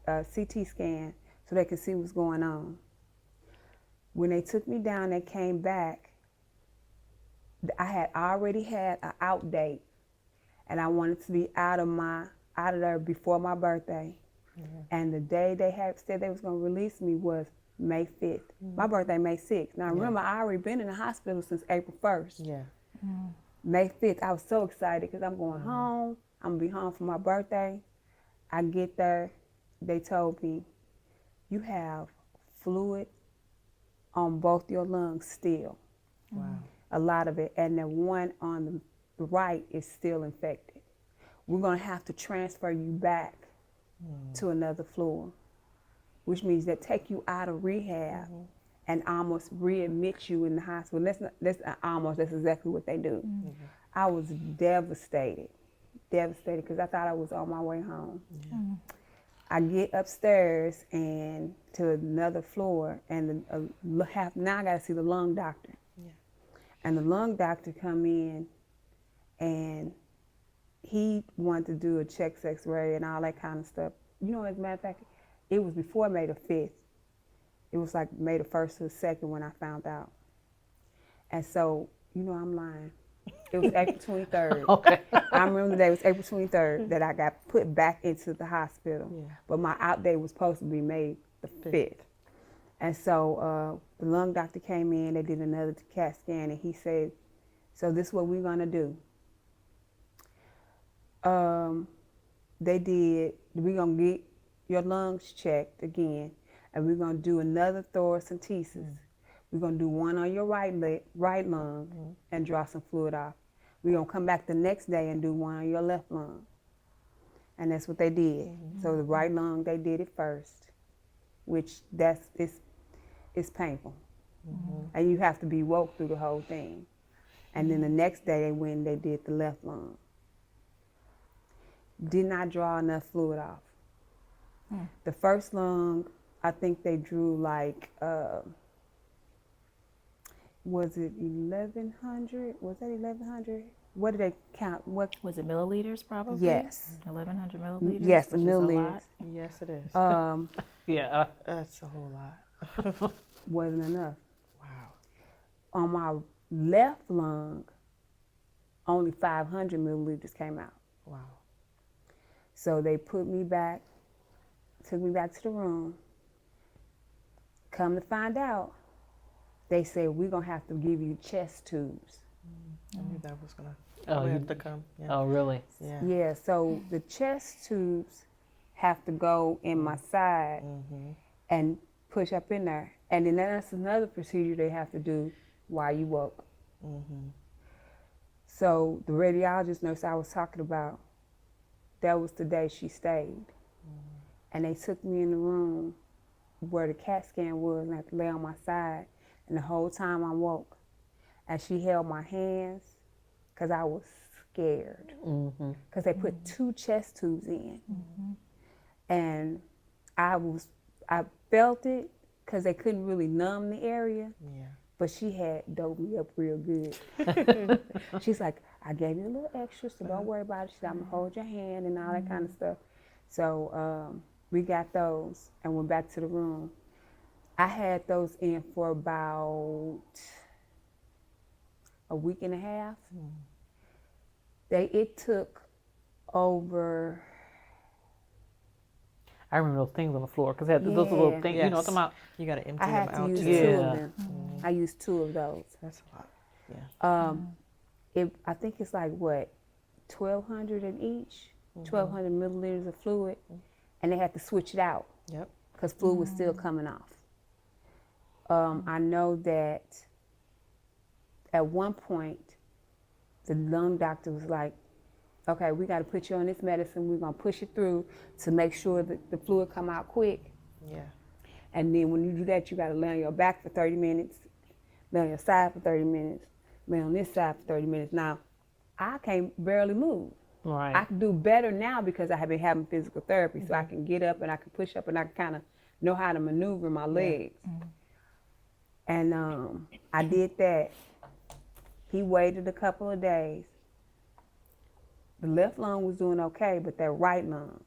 Speaker 3: a CT scan so they can see what's going on. When they took me down, they came back. I had already had an out date, and I wanted to be out of there before my birthday. And the day they had said they was going to release me was May 5th. My birthday, May 6th. Now, remember, I already been in the hospital since April 1st.
Speaker 2: Yeah.
Speaker 3: May 5th, I was so excited because I'm going home. I'm going to be home for my birthday. I get there. They told me, you have fluid on both your lungs still,
Speaker 2: Wow.
Speaker 3: a lot of it, and the one on the right is still infected. We're going to have to transfer you back to another floor, which means they take you out of rehab and almost readmit you in the hospital. That's exactly what they do. I was devastated because I thought I was on my way home. I get upstairs and to another floor, and now I got to see the lung doctor. And the lung doctor come in, and he wanted to do a chest X-ray and all that kind of stuff. You know, as a matter of fact, it was before May the 5th. It was like May the 1st or the 2nd when I found out. And so, you know, I'm lying. It was April 23rd.
Speaker 1: Okay.
Speaker 3: I remember the day, it was April 23rd that I got put back into the hospital. But my out date was supposed to be May the 5th. And so the lung doctor came in, they did another CAT scan, and he said, so this is what we're gonna do. We're gonna get your lungs checked again, and we're gonna do another thoracentesis. We're gonna do one on your right lung and draw some fluid off. We're gonna come back the next day and do one on your left lung. And that's what they did. So the right lung, they did it first, which it's painful. And you have to be woke through the whole thing. And then the next day they went and they did the left lung. Did not draw enough fluid off. The first lung, I think they drew like, was it 1,100? Was that 1,100? What did they count? What
Speaker 4: Was it milliliters probably?
Speaker 3: Yes.
Speaker 4: 1,100 milliliters?
Speaker 3: Yes,
Speaker 4: which is a
Speaker 3: milliliters.
Speaker 4: lot.
Speaker 2: Yes, it is.
Speaker 1: Yeah.
Speaker 2: That's a whole lot.
Speaker 3: Wasn't enough.
Speaker 2: Wow.
Speaker 3: On my left lung, only 500 milliliters came out.
Speaker 2: Wow.
Speaker 3: So they put me back, took me back to the room. Come to find out, they said, we're going to have to give you chest tubes.
Speaker 2: I knew that was gonna
Speaker 1: you-
Speaker 2: have to come. Yeah.
Speaker 1: Oh, really?
Speaker 2: Yeah.
Speaker 3: Yeah, so the chest tubes have to go in my side and push up in there. And then that's another procedure they have to do while you woke. So the radiologist nurse I was talking about, that was the day she stayed. And they took me in the room where the CAT scan was, and I had to lay on my side. And the whole time I woke, and she held my hands, because I was scared. Because they put 2 chest tubes in. And I felt it, because they couldn't really numb the area.
Speaker 2: Yeah.
Speaker 3: But she had doped me up real good. She's like, I gave you a little extra, so don't worry about it. She said, I'm going to hold your hand and all that kind of stuff. So we got those and went back to the room. I had those in for about a week and a half. It took over.
Speaker 1: I remember those things on the floor because they had those little things. You know what I'm talking about?
Speaker 2: You got to empty
Speaker 3: I
Speaker 2: them
Speaker 3: had to
Speaker 2: out
Speaker 3: use
Speaker 2: too.
Speaker 3: 2
Speaker 1: Yeah.
Speaker 3: of them. I used 2 of those.
Speaker 2: That's a lot. Yeah.
Speaker 3: I think it's like what, 1,200 in each, 1,200 milliliters of fluid, and they had to switch it out
Speaker 2: Yep.
Speaker 3: because fluid was still coming off. I know that at one point, the lung doctor was like, okay, we got to put you on this medicine. We're going to push it through to make sure that the fluid come out quick.
Speaker 2: Yeah.
Speaker 3: And then when you do that, you got to lay on your back for 30 minutes, lay on your side for 30 minutes, lay on this side for 30 minutes. Now, I can't barely move.
Speaker 1: Right.
Speaker 3: I can do better now because I have been having physical therapy, so I can get up and I can push up and I can kind of know how to maneuver my legs. And I did that. He waited a couple of days. The left lung was doing okay, but that right lung,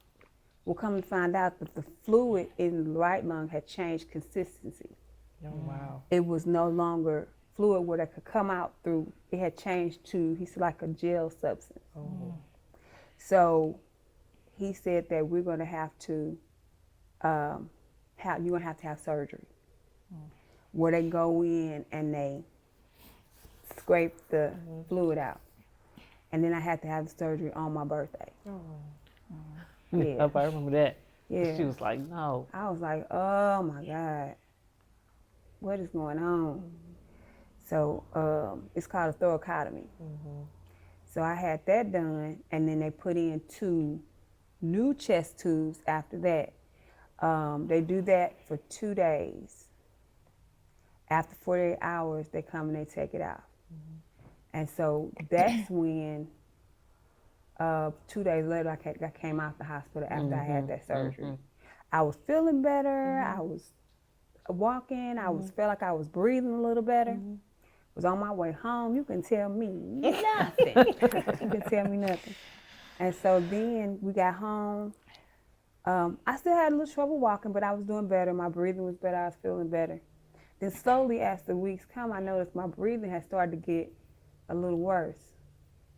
Speaker 3: we'll come to find out that the fluid in the right lung had changed consistency.
Speaker 2: Oh, wow.
Speaker 3: It was no longer fluid where that could come out through. It had changed to, he said, like a gel substance. So he said that we're going to have to you're going to have surgery where they go in and they scrape the fluid out. And then I had to have the surgery on my birthday. Yeah.
Speaker 1: I remember that.
Speaker 3: Yeah.
Speaker 1: She was like, no.
Speaker 3: I was like, oh my God. what is going on? So it's called a thoracotomy. So I had that done, and then they put in 2 new chest tubes after that. They do that for 2 days. After 48 hours, they come and they take it out. And so that's when 2 days later, I came out the hospital after I had that surgery. I was feeling better. I was walking. Felt like I was breathing a little better. Was on my way home. You can tell me nothing. You can tell me nothing. And so then we got home. I still had a little trouble walking, but I was doing better. My breathing was better. I was feeling better. Then slowly, as the weeks come, I noticed my breathing had started to get a little worse.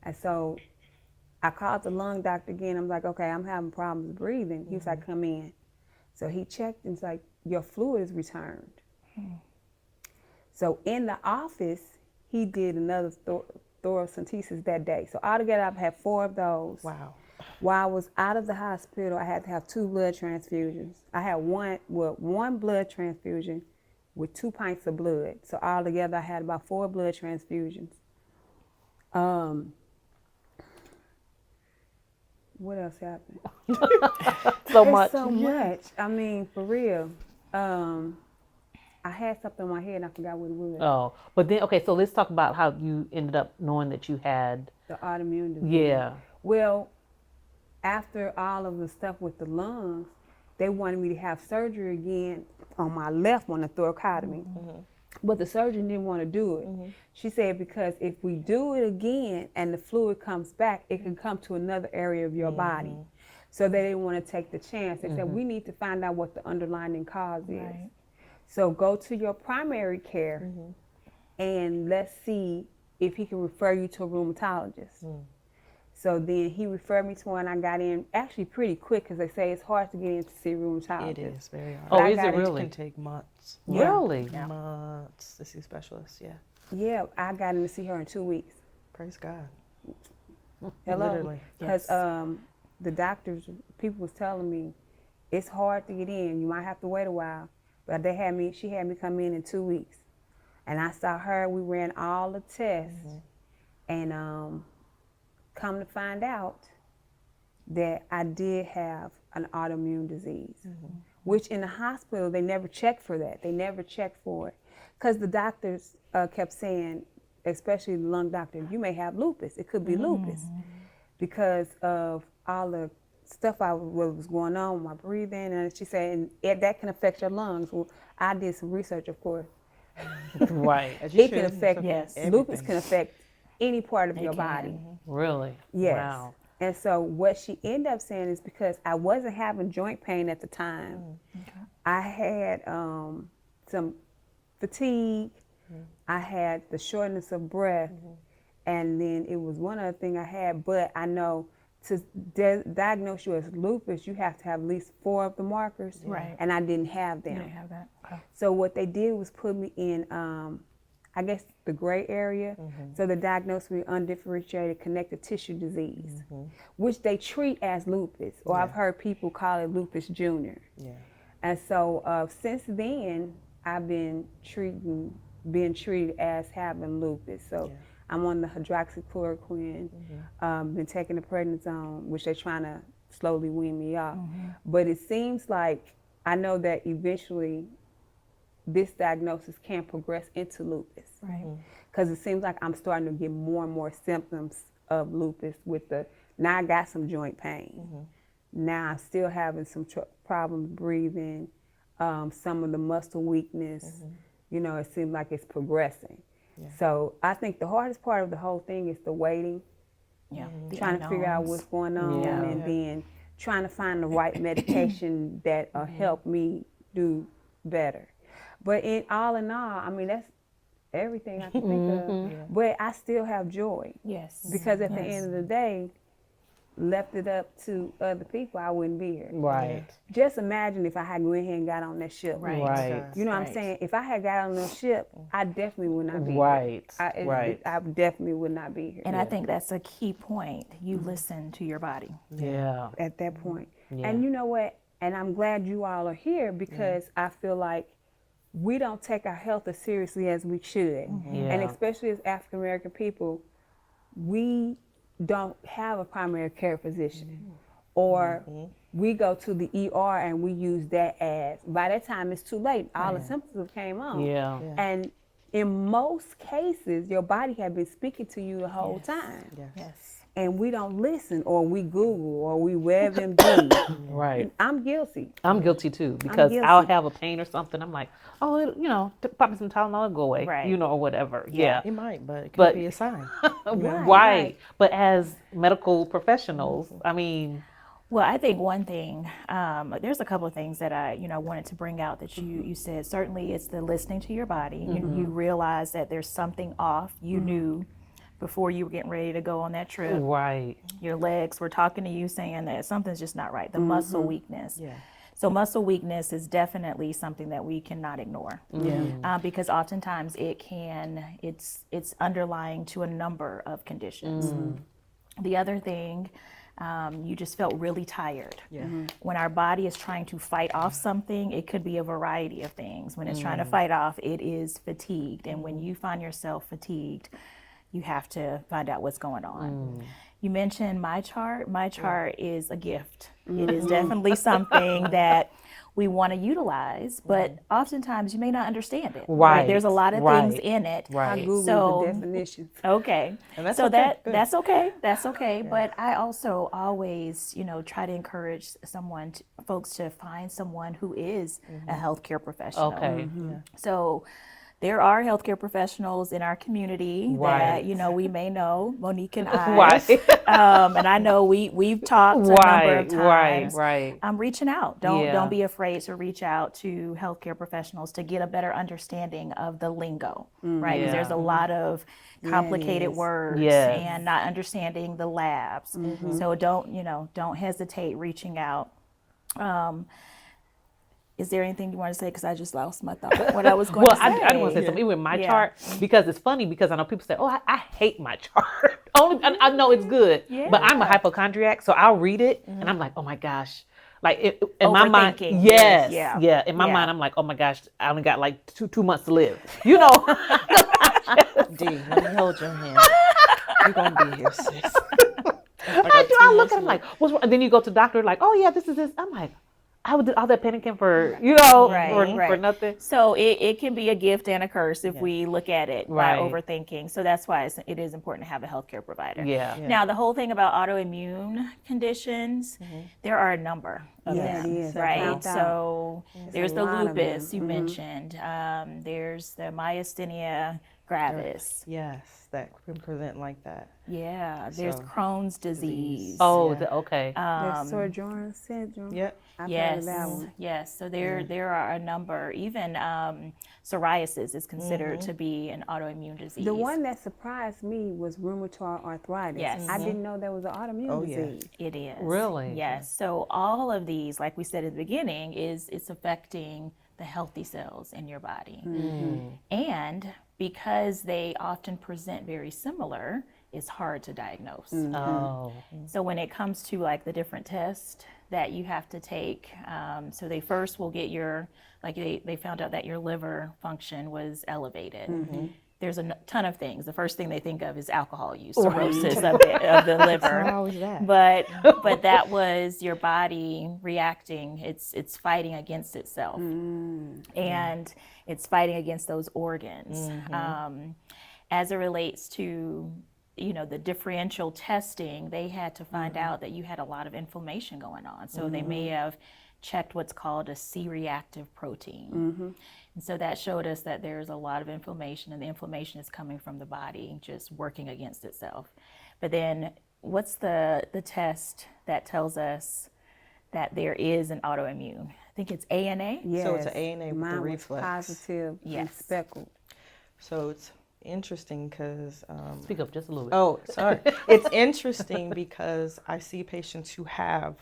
Speaker 3: And so I called the lung doctor again. I'm like, okay, I'm having problems breathing. He was like, come in. So he checked and was like, your fluid is returned. So in the office, he did another thoracentesis that day. So altogether, I've had 4 of those.
Speaker 2: Wow.
Speaker 3: While I was out of the hospital, I had to have 2 blood transfusions. I had one blood transfusion with 2 pints of blood. So altogether, I had about 4 blood transfusions. What else happened?
Speaker 1: So much.
Speaker 3: So much. I mean, for real. I had something in my head and I forgot what it was.
Speaker 1: Oh, but then, okay, so let's talk about how you ended up knowing that you had.
Speaker 3: The autoimmune disease.
Speaker 1: Yeah.
Speaker 3: Well, after all of the stuff with the lungs, they wanted me to have surgery again on my left one, a thoracotomy. But the surgeon didn't want to do it. She said because if we do it again and the fluid comes back, it can come to another area of your body. So they didn't want to take the chance. They said, we need to find out what the underlying cause is. So go to your primary care and let's see if he can refer you to a rheumatologist. So then he referred me to one. I got in actually pretty quick because they say it's hard to get in to see a rheumatologist.
Speaker 2: It is very hard.
Speaker 1: Oh,
Speaker 3: I
Speaker 1: is
Speaker 3: got
Speaker 1: it
Speaker 3: it.
Speaker 2: It
Speaker 1: really?
Speaker 2: can take months.
Speaker 1: Really?
Speaker 2: Months to see specialists. Yeah.
Speaker 3: Yeah, I got in to see her in 2 weeks.
Speaker 2: Praise God.
Speaker 3: Hello.
Speaker 2: Literally.
Speaker 3: Because the doctors, people was telling me it's hard to get in. You might have to wait a while. But she had me come in 2 weeks. And I saw her, we ran all the tests. And come to find out that I did have an autoimmune disease, which in the hospital, they never checked for that. They never checked for it. Because the doctors kept saying, especially the lung doctor, you may have lupus. It could be lupus because of all the stuff what was going on with my breathing. And she said, and that can affect your lungs. Well, I did some research, of course.
Speaker 1: Right.
Speaker 2: As you
Speaker 3: It can
Speaker 2: should.
Speaker 3: affect,
Speaker 2: Everything.
Speaker 3: lupus can affect any part of your body.
Speaker 1: Really?
Speaker 3: Yes.
Speaker 1: Wow.
Speaker 3: And so what she ended up saying is because I wasn't having joint pain at the time, I had some fatigue, I had the shortness of breath, and then it was one other thing I had, but I know to diagnose you as lupus, you have to have at least 4 of the markers, and I didn't have them.
Speaker 4: You didn't have that. Okay.
Speaker 3: So what they did was put me in, I guess, the gray area. So they diagnosed me with undifferentiated connective tissue disease, which they treat as lupus, or I've heard people call it lupus junior. And so since then, I've been being treated as having lupus. So I'm on the hydroxychloroquine, been taking the prednisone, which they're trying to slowly wean me off. But it seems like I know that eventually this diagnosis can progress into lupus. Because it seems like I'm starting to get more and more symptoms of lupus now I got some joint pain. Now I'm still having some problems breathing, some of the muscle weakness. You know, it seems like it's progressing. So I think the hardest part of the whole thing is the waiting, trying to figure out what's going on, and then trying to find the right medication that will help me do better. But in all, I mean, that's everything I can think of. But I still have joy.
Speaker 4: Yes.
Speaker 3: Because at the end of the day, left it up to other people, I wouldn't be here.
Speaker 1: Right.
Speaker 3: Just imagine if I had went ahead and got on that ship.
Speaker 1: Right.
Speaker 3: You know what I'm saying? If I had got on that ship, I definitely would not be
Speaker 1: Right.
Speaker 3: here.
Speaker 1: Right.
Speaker 3: I definitely would not be here.
Speaker 4: And I think that's a key point. You listen to your body.
Speaker 1: Yeah.
Speaker 3: At that point.
Speaker 1: Yeah.
Speaker 3: And you know what? And I'm glad you all are here because I feel like we don't take our health as seriously as we should.
Speaker 1: Yeah.
Speaker 3: And especially as African American people, we don't have a primary care physician. Or we go to the ER and we use that as, by that time it's too late. All the symptoms came on.
Speaker 1: Yeah.
Speaker 3: And in most cases, your body had been speaking to you the whole time.
Speaker 4: Yes.
Speaker 3: And we don't listen, or we Google, or we WebMD.
Speaker 1: Right.
Speaker 3: I'm guilty.
Speaker 1: I'm guilty too, because
Speaker 3: guilty.
Speaker 1: I'll have a pain or something. I'm like, oh, pop me some Tylenol and go away,
Speaker 4: Right.
Speaker 1: or whatever. Yeah.
Speaker 2: It might, but it could
Speaker 1: But-
Speaker 2: be a sign.
Speaker 1: Right. But as medical professionals, I mean,
Speaker 4: Well, I think one thing, there's a couple of things that I, wanted to bring out that you said. Certainly it's the listening to your body. You realize that there's something off. You knew before you were getting ready to go on that trip.
Speaker 1: right.
Speaker 4: Your legs were talking to you saying that something's just not right. The muscle weakness.
Speaker 2: Yeah.
Speaker 4: So muscle weakness is definitely something that we cannot ignore. Because oftentimes it's underlying to a number of conditions. The other thing, you just felt really tired. When our body is trying to fight off something, it could be a variety of things. When it's trying to fight off, it is fatigued. And when you find yourself fatigued, you have to find out what's going on. You mentioned my chart. My chart is a gift. It is definitely something that we want to utilize, but oftentimes you may not understand it.
Speaker 1: Right.
Speaker 4: There's a lot of things in it.
Speaker 3: I
Speaker 1: Right.
Speaker 3: Googled
Speaker 4: So-
Speaker 3: the definitions.
Speaker 4: Okay.
Speaker 2: And that's
Speaker 4: so
Speaker 2: okay. Good.
Speaker 4: that's okay. That's okay. But I also always, try to encourage folks to find someone who is a healthcare professional.
Speaker 1: Okay.
Speaker 4: So there are healthcare professionals in our community
Speaker 1: Right.
Speaker 4: that, we may know, Monique and I.
Speaker 1: Right.
Speaker 4: And I know we've talked a number of times.
Speaker 1: Right.
Speaker 4: I'm reaching out.
Speaker 1: Yeah.
Speaker 4: Don't be afraid to reach out to healthcare professionals to get a better understanding of the lingo, right? Because
Speaker 1: Yeah.
Speaker 4: there's a lot of complicated
Speaker 3: Yes.
Speaker 4: words
Speaker 1: Yes.
Speaker 4: and not understanding the labs. So don't hesitate reaching out. Is there anything you want to say? Because I just lost my thought. What I was going
Speaker 1: Well,
Speaker 4: to say.
Speaker 1: I don't want to say something with my
Speaker 4: Yeah.
Speaker 1: chart, because it's funny, because I know people say, oh, I hate my chart. I know it's good, but I'm a hypochondriac, so I'll read it and I'm like, oh my gosh. Like in my mind,
Speaker 4: Overthinking.
Speaker 1: yes,
Speaker 4: Yeah.
Speaker 1: yeah. In my
Speaker 4: Yeah.
Speaker 1: mind, I'm like, oh my gosh, I only got like two months to live.
Speaker 2: D, let me hold your hand. You're going to be here, sis.
Speaker 1: I look at him like, what's wrong? And then you go to the doctor, like, oh yeah, this is this. I'm like, I would do all that panicking for, for nothing.
Speaker 4: So it can be a gift and a curse if we look at it by
Speaker 1: Right.
Speaker 4: overthinking. So that's why it is important to have a healthcare provider.
Speaker 1: Yeah.
Speaker 4: Now, the whole thing about autoimmune conditions, there are a number of
Speaker 3: Yeah,
Speaker 4: them,
Speaker 3: it is. I
Speaker 4: right?
Speaker 3: found out.
Speaker 4: So there's
Speaker 3: a
Speaker 4: the
Speaker 3: lot of
Speaker 4: lupus
Speaker 3: them.
Speaker 4: you mentioned. There's the myasthenia gravis.
Speaker 2: Yes, that can present like that.
Speaker 4: Yeah, there's
Speaker 2: So,
Speaker 4: Crohn's disease.
Speaker 1: Oh,
Speaker 2: Yeah.
Speaker 1: okay.
Speaker 3: There's Sojourner syndrome.
Speaker 2: Yep.
Speaker 3: I've heard
Speaker 4: Yes,
Speaker 3: of that one.
Speaker 4: yes. So there are a number. Even psoriasis is considered to be an autoimmune disease.
Speaker 3: The one that surprised me was rheumatoid arthritis.
Speaker 4: Yes.
Speaker 3: I didn't know there was an autoimmune
Speaker 2: yeah.
Speaker 3: disease.
Speaker 4: It is.
Speaker 1: Really?
Speaker 4: Yes. So all of these, like we said at the beginning, it's affecting the healthy cells in your body. And because they often present very similar, it's hard to diagnose.
Speaker 1: Oh,
Speaker 4: So when it comes to like the different tests that you have to take, so they first will get they found out that your liver function was elevated. There's a ton of things. The first thing they think of is alcohol use, cirrhosis of the liver.
Speaker 2: Not always that.
Speaker 4: But that was your body reacting. It's fighting against itself, and it's fighting against those organs. As it relates to the differential testing, they had to find out that you had a lot of inflammation going on. So they may have checked what's called a C-reactive protein. And so that showed us that there's a lot of inflammation, and the inflammation is coming from the body just working against itself. But then what's the test that tells us that there is an autoimmune? I think it's ANA.
Speaker 3: Yes.
Speaker 2: So it's an ANA with
Speaker 3: Mine
Speaker 2: the
Speaker 3: was
Speaker 2: reflex.
Speaker 3: positive and
Speaker 4: Yes.
Speaker 3: speckled.
Speaker 2: So it's interesting because
Speaker 1: speak up just a little bit.
Speaker 2: oh, sorry. It's interesting because I see patients who have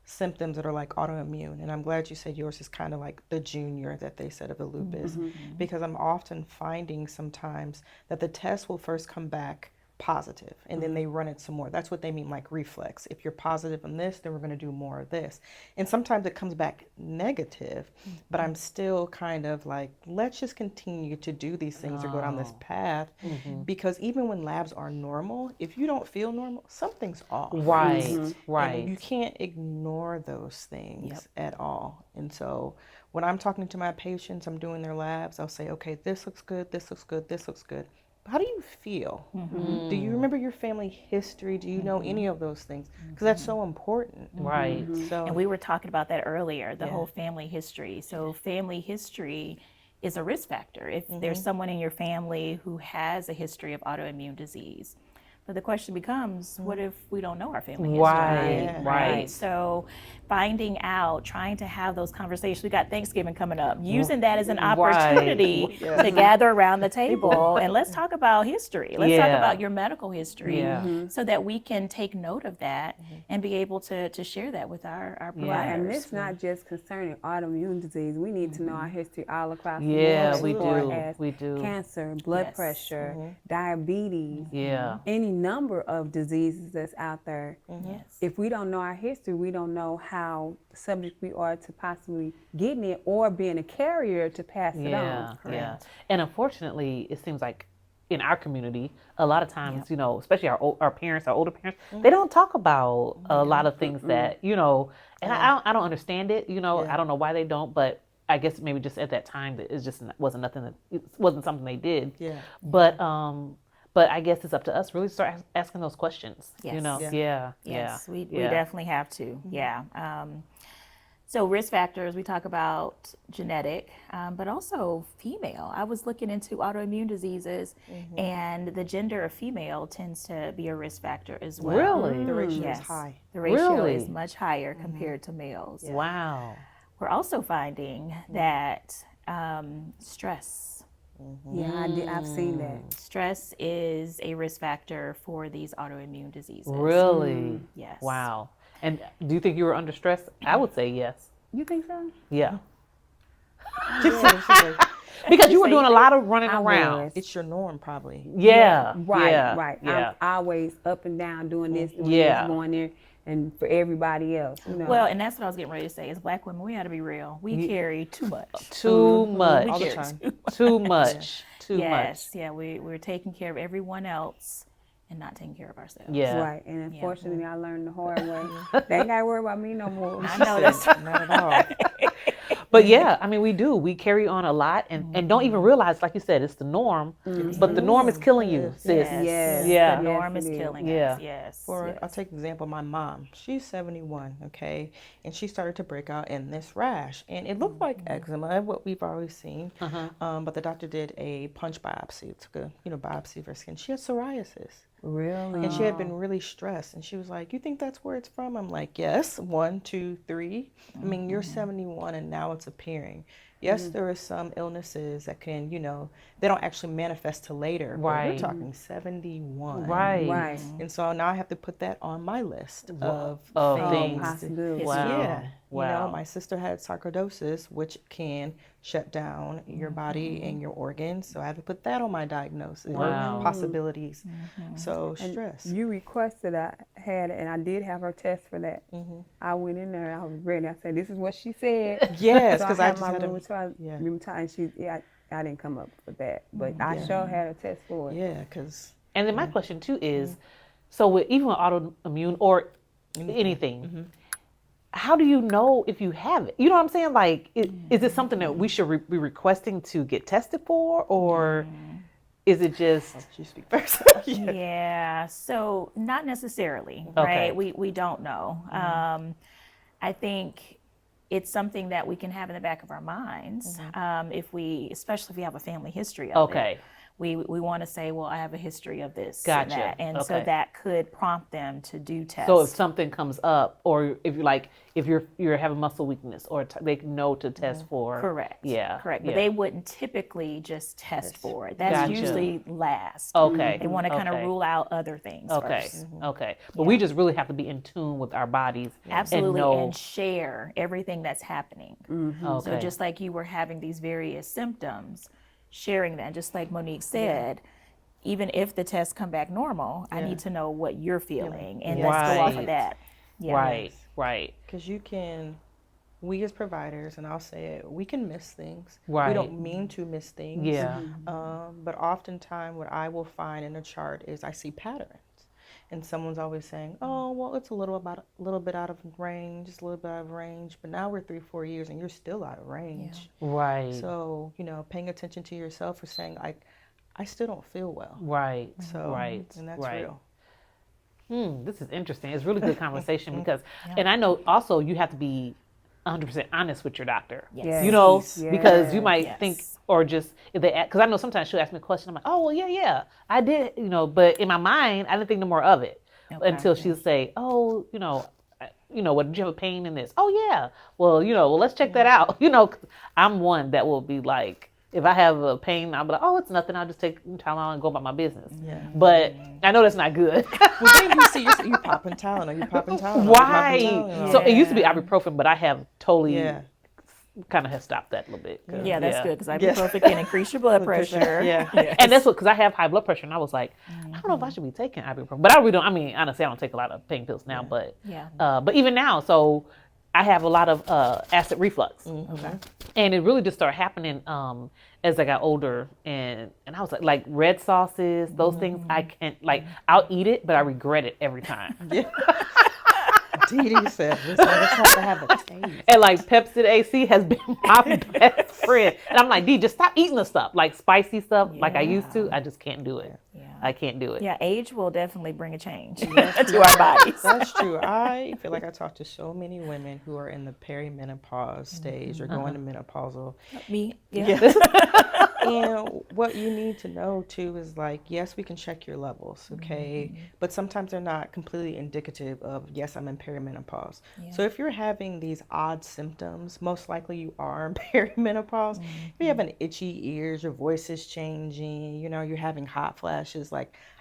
Speaker 2: symptoms that are like autoimmune, and I'm glad you said yours is kind of like the junior that they said of the lupus, because I'm often finding sometimes that the test will first come back positive, and then they run it some more. That's what they mean, like reflex. If you're positive on this, then we're going to do more of this. And sometimes it comes back negative, but I'm still kind of like, let's just continue to do these things or go down this path, because even when labs are normal, if you don't feel normal, something's off.
Speaker 1: Right, right.
Speaker 2: And you can't ignore those things at all. And so when I'm talking to my patients, I'm doing their labs, I'll say, okay, this looks good, this looks good, this looks good. How do you feel? Do you remember your family history? Do you know any of those things? Because that's so important.
Speaker 1: Right.
Speaker 2: So,
Speaker 4: And we were talking about that earlier, the whole family history. So family history is a risk factor. If there's someone in your family who has a history of autoimmune disease, but the question becomes, what if we don't know our family history?
Speaker 1: Right, right.
Speaker 4: So finding out, trying to have those conversations. We got Thanksgiving coming up, using that as an opportunity to gather around the table and let's talk about history. Let's talk about your medical history so that we can take note of that and be able to share that with our providers.
Speaker 3: Right, and it's not just concerning autoimmune disease. We need to know our history all across the board.
Speaker 1: Yeah, we
Speaker 3: as far
Speaker 1: do.
Speaker 3: as
Speaker 1: We do.
Speaker 3: cancer, blood pressure, diabetes,
Speaker 1: Yeah.
Speaker 3: any number of diseases that's out there.
Speaker 4: Yes.
Speaker 3: If we don't know our history, we don't know how subject we are to possibly getting it or being a carrier to pass it on.
Speaker 1: Yeah. And unfortunately, it seems like in our community, a lot of times, you know, especially our parents, our older parents, they don't talk about a lot of things that, you know, and I don't understand it, you know, I don't know why they don't, but I guess maybe just at that time that it just wasn't nothing that it wasn't something they did.
Speaker 2: Yeah.
Speaker 1: But I guess it's up to us really start asking those questions.
Speaker 4: Yes.
Speaker 1: You know,
Speaker 4: Yes, we definitely have to. So risk factors, we talk about genetic, but also female. I was looking into autoimmune diseases, and the gender of female tends to be a risk factor as well.
Speaker 1: Really?
Speaker 2: the ratio is high.
Speaker 4: The ratio
Speaker 1: Really?
Speaker 4: is much higher compared to males.
Speaker 1: Wow.
Speaker 4: We're also finding that stress.
Speaker 3: Yeah, I've seen that.
Speaker 4: Stress is a risk factor for these autoimmune diseases.
Speaker 1: Really?
Speaker 4: Yes.
Speaker 1: Wow. And do you think you were under stress? I would say yes.
Speaker 3: You think so?
Speaker 1: Yeah.
Speaker 2: She's like,
Speaker 1: Because you were doing a lot of running around.
Speaker 3: was.
Speaker 2: it's your norm, probably.
Speaker 1: Yeah.
Speaker 3: Right,
Speaker 1: Yeah.
Speaker 3: right.
Speaker 1: Yeah.
Speaker 3: I'm always up and down doing this, doing
Speaker 1: Yeah.
Speaker 3: this, going there, and for everybody else, you know.
Speaker 4: Well, and that's what I was getting ready to say. As Black women, we got to be real. We carry too much.
Speaker 1: Too much.
Speaker 2: All the
Speaker 4: carry
Speaker 2: time.
Speaker 1: Too much. Too
Speaker 4: Yes,
Speaker 1: much.
Speaker 4: yeah, we're taking care of everyone else and not taking care of ourselves.
Speaker 1: Yeah.
Speaker 3: Right, and unfortunately, I learned the hard way. They ain't got to worry about me no more.
Speaker 4: I know that's
Speaker 2: Not at all.
Speaker 1: But yeah, I mean, we do. We carry on a lot and don't even realize, like you said, it's the norm. But the norm is killing you, sis.
Speaker 3: Yes.
Speaker 1: Yeah.
Speaker 4: The norm
Speaker 3: Yes,
Speaker 4: is
Speaker 3: it is.
Speaker 4: killing
Speaker 1: Yeah.
Speaker 4: us. Yes.
Speaker 2: I'll take an example, my mom, she's 71, okay? And she started to break out in this rash. And it looked like eczema, what we've always seen. But the doctor did a punch biopsy, took a biopsy of her skin. She had psoriasis.
Speaker 3: Really?
Speaker 2: And she had been really stressed. And she was like, you think that's where it's from? I'm like, yes, 1, 2, 3. I mean, you're 71 and now it's appearing. Yes, there are some illnesses that can, they don't actually manifest till later. But
Speaker 1: Right.
Speaker 2: we're talking 71.
Speaker 1: Right.
Speaker 3: Right.
Speaker 2: And so now I have to put that on my list of
Speaker 1: Of
Speaker 2: things.
Speaker 3: Possibility.
Speaker 1: Wow.
Speaker 2: Yeah.
Speaker 1: Wow.
Speaker 2: My sister had sarcoidosis, which can shut down your body and your organs. So I had to put that on my diagnosis
Speaker 1: Wow.
Speaker 2: or possibilities. So stress.
Speaker 3: You requested I had it, and I did have her test for that. I went in there, I was ready. I said, "This is what she said."
Speaker 2: Yes,
Speaker 3: So
Speaker 2: because
Speaker 3: I
Speaker 2: I
Speaker 3: had
Speaker 2: just
Speaker 3: my
Speaker 2: had to.
Speaker 3: rheumatoid, and I didn't come up with that, but I sure had a test for it.
Speaker 2: Yeah, because
Speaker 1: And then my question too is, so even with autoimmune or anything, how do you know if you have it? You know what I'm saying? Like, is it something that we should be requesting to get tested for, or is it just?
Speaker 2: you speak first.
Speaker 4: Yeah, so not necessarily,
Speaker 1: Okay.
Speaker 4: right? We don't know. I think it's something that we can have in the back of our minds especially if we have a family history of it. We want to say, well, I have a history of this and
Speaker 1: Gotcha.
Speaker 4: that. And so
Speaker 1: Okay.
Speaker 4: that could prompt them to do tests.
Speaker 1: So if something comes up, or if you're having muscle weakness, or they know to test for.
Speaker 4: Correct.
Speaker 1: Yeah.
Speaker 4: Correct. But
Speaker 1: yeah.
Speaker 4: they wouldn't typically just test for it. That's
Speaker 1: Gotcha.
Speaker 4: usually last.
Speaker 1: Okay.
Speaker 4: They want to kind of
Speaker 1: Okay.
Speaker 4: rule out other things
Speaker 1: Okay.
Speaker 4: first.
Speaker 1: Okay. But we just really have to be in tune with our bodies.
Speaker 4: Absolutely.
Speaker 1: And know.
Speaker 4: And share everything that's happening. So
Speaker 1: Okay.
Speaker 4: just like you were having these various symptoms, sharing that, just like Monique said, even if the tests come back normal, I
Speaker 2: Yeah.
Speaker 4: need to know what you're feeling, and
Speaker 1: Yeah.
Speaker 4: let's go off
Speaker 1: Right.
Speaker 4: of that. Yeah.
Speaker 1: Right, right.
Speaker 2: Because we as providers, and I'll say it, we can miss things.
Speaker 1: Right.
Speaker 2: We don't mean to miss things.
Speaker 1: Yeah.
Speaker 2: But oftentimes what I will find in a chart is I see patterns. And someone's always saying, oh, well, it's a little bit out of range, just a little bit out of range. But now we're 3-4 years and you're still out of range.
Speaker 1: Right.
Speaker 2: So, paying attention to yourself or saying, I still don't feel well.
Speaker 1: Right.
Speaker 2: So,
Speaker 1: Right.
Speaker 2: and that's
Speaker 1: right.
Speaker 2: real.
Speaker 1: This is interesting. It's really good conversation because, and I know also you have to be 100% honest with your doctor.
Speaker 4: Yes.
Speaker 1: You know,
Speaker 3: Yes.
Speaker 1: because you might
Speaker 4: Yes.
Speaker 1: think, or just if they, because I know sometimes she'll ask me a question. I'm like, oh well, yeah, I did, but in my mind, I didn't think no more of it until she'll say, oh, what, did you have a pain in this? Oh yeah, well, let's check that out. 'Cause I'm one that will be like, if I have a pain, I'll be like, oh, it's nothing. I'll just take Tylenol and go about my business.
Speaker 2: Yeah.
Speaker 1: But I know that's not good.
Speaker 2: Well, then you see, you popping Tylenol, you popping Tylenol.
Speaker 1: Right.
Speaker 2: You popping Tylenol.
Speaker 1: So it used to be ibuprofen, but I have totally
Speaker 2: Yeah.
Speaker 1: kind of have stopped that a little bit.
Speaker 4: Yeah, that's good because
Speaker 2: Yes.
Speaker 4: ibuprofen can increase your blood pressure.
Speaker 2: Yeah.
Speaker 1: And that's because I have high blood pressure, and I was like, I don't know if I should be taking ibuprofen. But I really don't. I mean, honestly, I don't take a lot of pain pills now. But but even now, so I have a lot of acid reflux,
Speaker 4: Okay.
Speaker 1: and it really just started happening as I got older, and I was like red sauces, those things I can't I'll eat it, but I regret it every time.
Speaker 2: Dee Dee said, this one has to have a taste.
Speaker 1: And Pepsid AC has been my best friend. And I'm like, Dee, just stop eating the stuff, spicy stuff, like I used to. I just can't do it.
Speaker 4: Yeah.
Speaker 1: I can't do it.
Speaker 4: Yeah, age will definitely bring a change to our bodies.
Speaker 2: That's true. I feel like I talk to so many women who are in the perimenopause stage or going to menopausal.
Speaker 4: Me, yeah.
Speaker 2: And what you need to know too is yes, we can check your levels, okay? But sometimes they're not completely indicative of, yes, I'm in perimenopause. So if you're having these odd symptoms, most likely you are in perimenopause. If you're having itchy ears, your voice is changing, you're having hot flashes,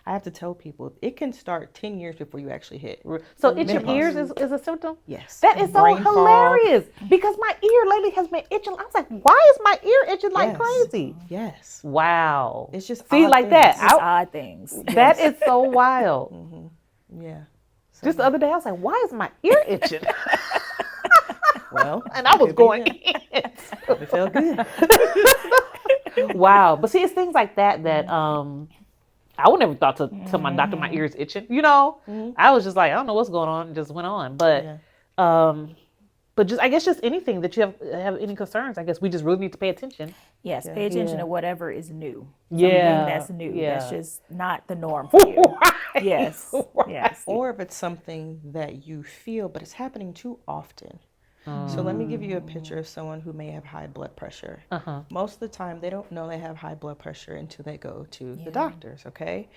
Speaker 2: I have to tell people, it can start 10 years before you actually hit.
Speaker 1: So itching
Speaker 2: menopause.
Speaker 1: ears is a symptom?
Speaker 2: Yes.
Speaker 1: That is so
Speaker 2: Brain fog.
Speaker 1: hilarious because my ear lately has been itching. I was like, why is my ear itching like
Speaker 2: Yes.
Speaker 1: crazy?
Speaker 2: Yes.
Speaker 1: Wow.
Speaker 2: It's just
Speaker 1: See,
Speaker 2: odd
Speaker 1: like
Speaker 2: things.
Speaker 1: that.
Speaker 4: Just odd things.
Speaker 1: That is so wild.
Speaker 2: Yeah.
Speaker 1: Just the other day, I was like, why is my ear itching?
Speaker 2: Well,
Speaker 1: And I was
Speaker 2: could be
Speaker 1: going
Speaker 2: it.
Speaker 1: in.
Speaker 2: It felt good.
Speaker 1: Wow. But see, it's things like that I would never thought to tell my doctor my ears itching. I was just like, I don't know what's going on, and just went on. But just I guess just anything that you have any concerns, I guess we just really need to pay attention.
Speaker 4: Yes, pay attention to whatever is new.
Speaker 1: Yeah.
Speaker 4: Something that's new.
Speaker 1: Yeah.
Speaker 4: That's just not the norm for you.
Speaker 1: Right.
Speaker 4: Yes.
Speaker 1: Right.
Speaker 4: Yes.
Speaker 2: Or if it's something that you feel, but it's happening too often. So let me give you a picture of someone who may have high blood pressure. Most of the time, they don't know they have high blood pressure until they go to the doctors, okay?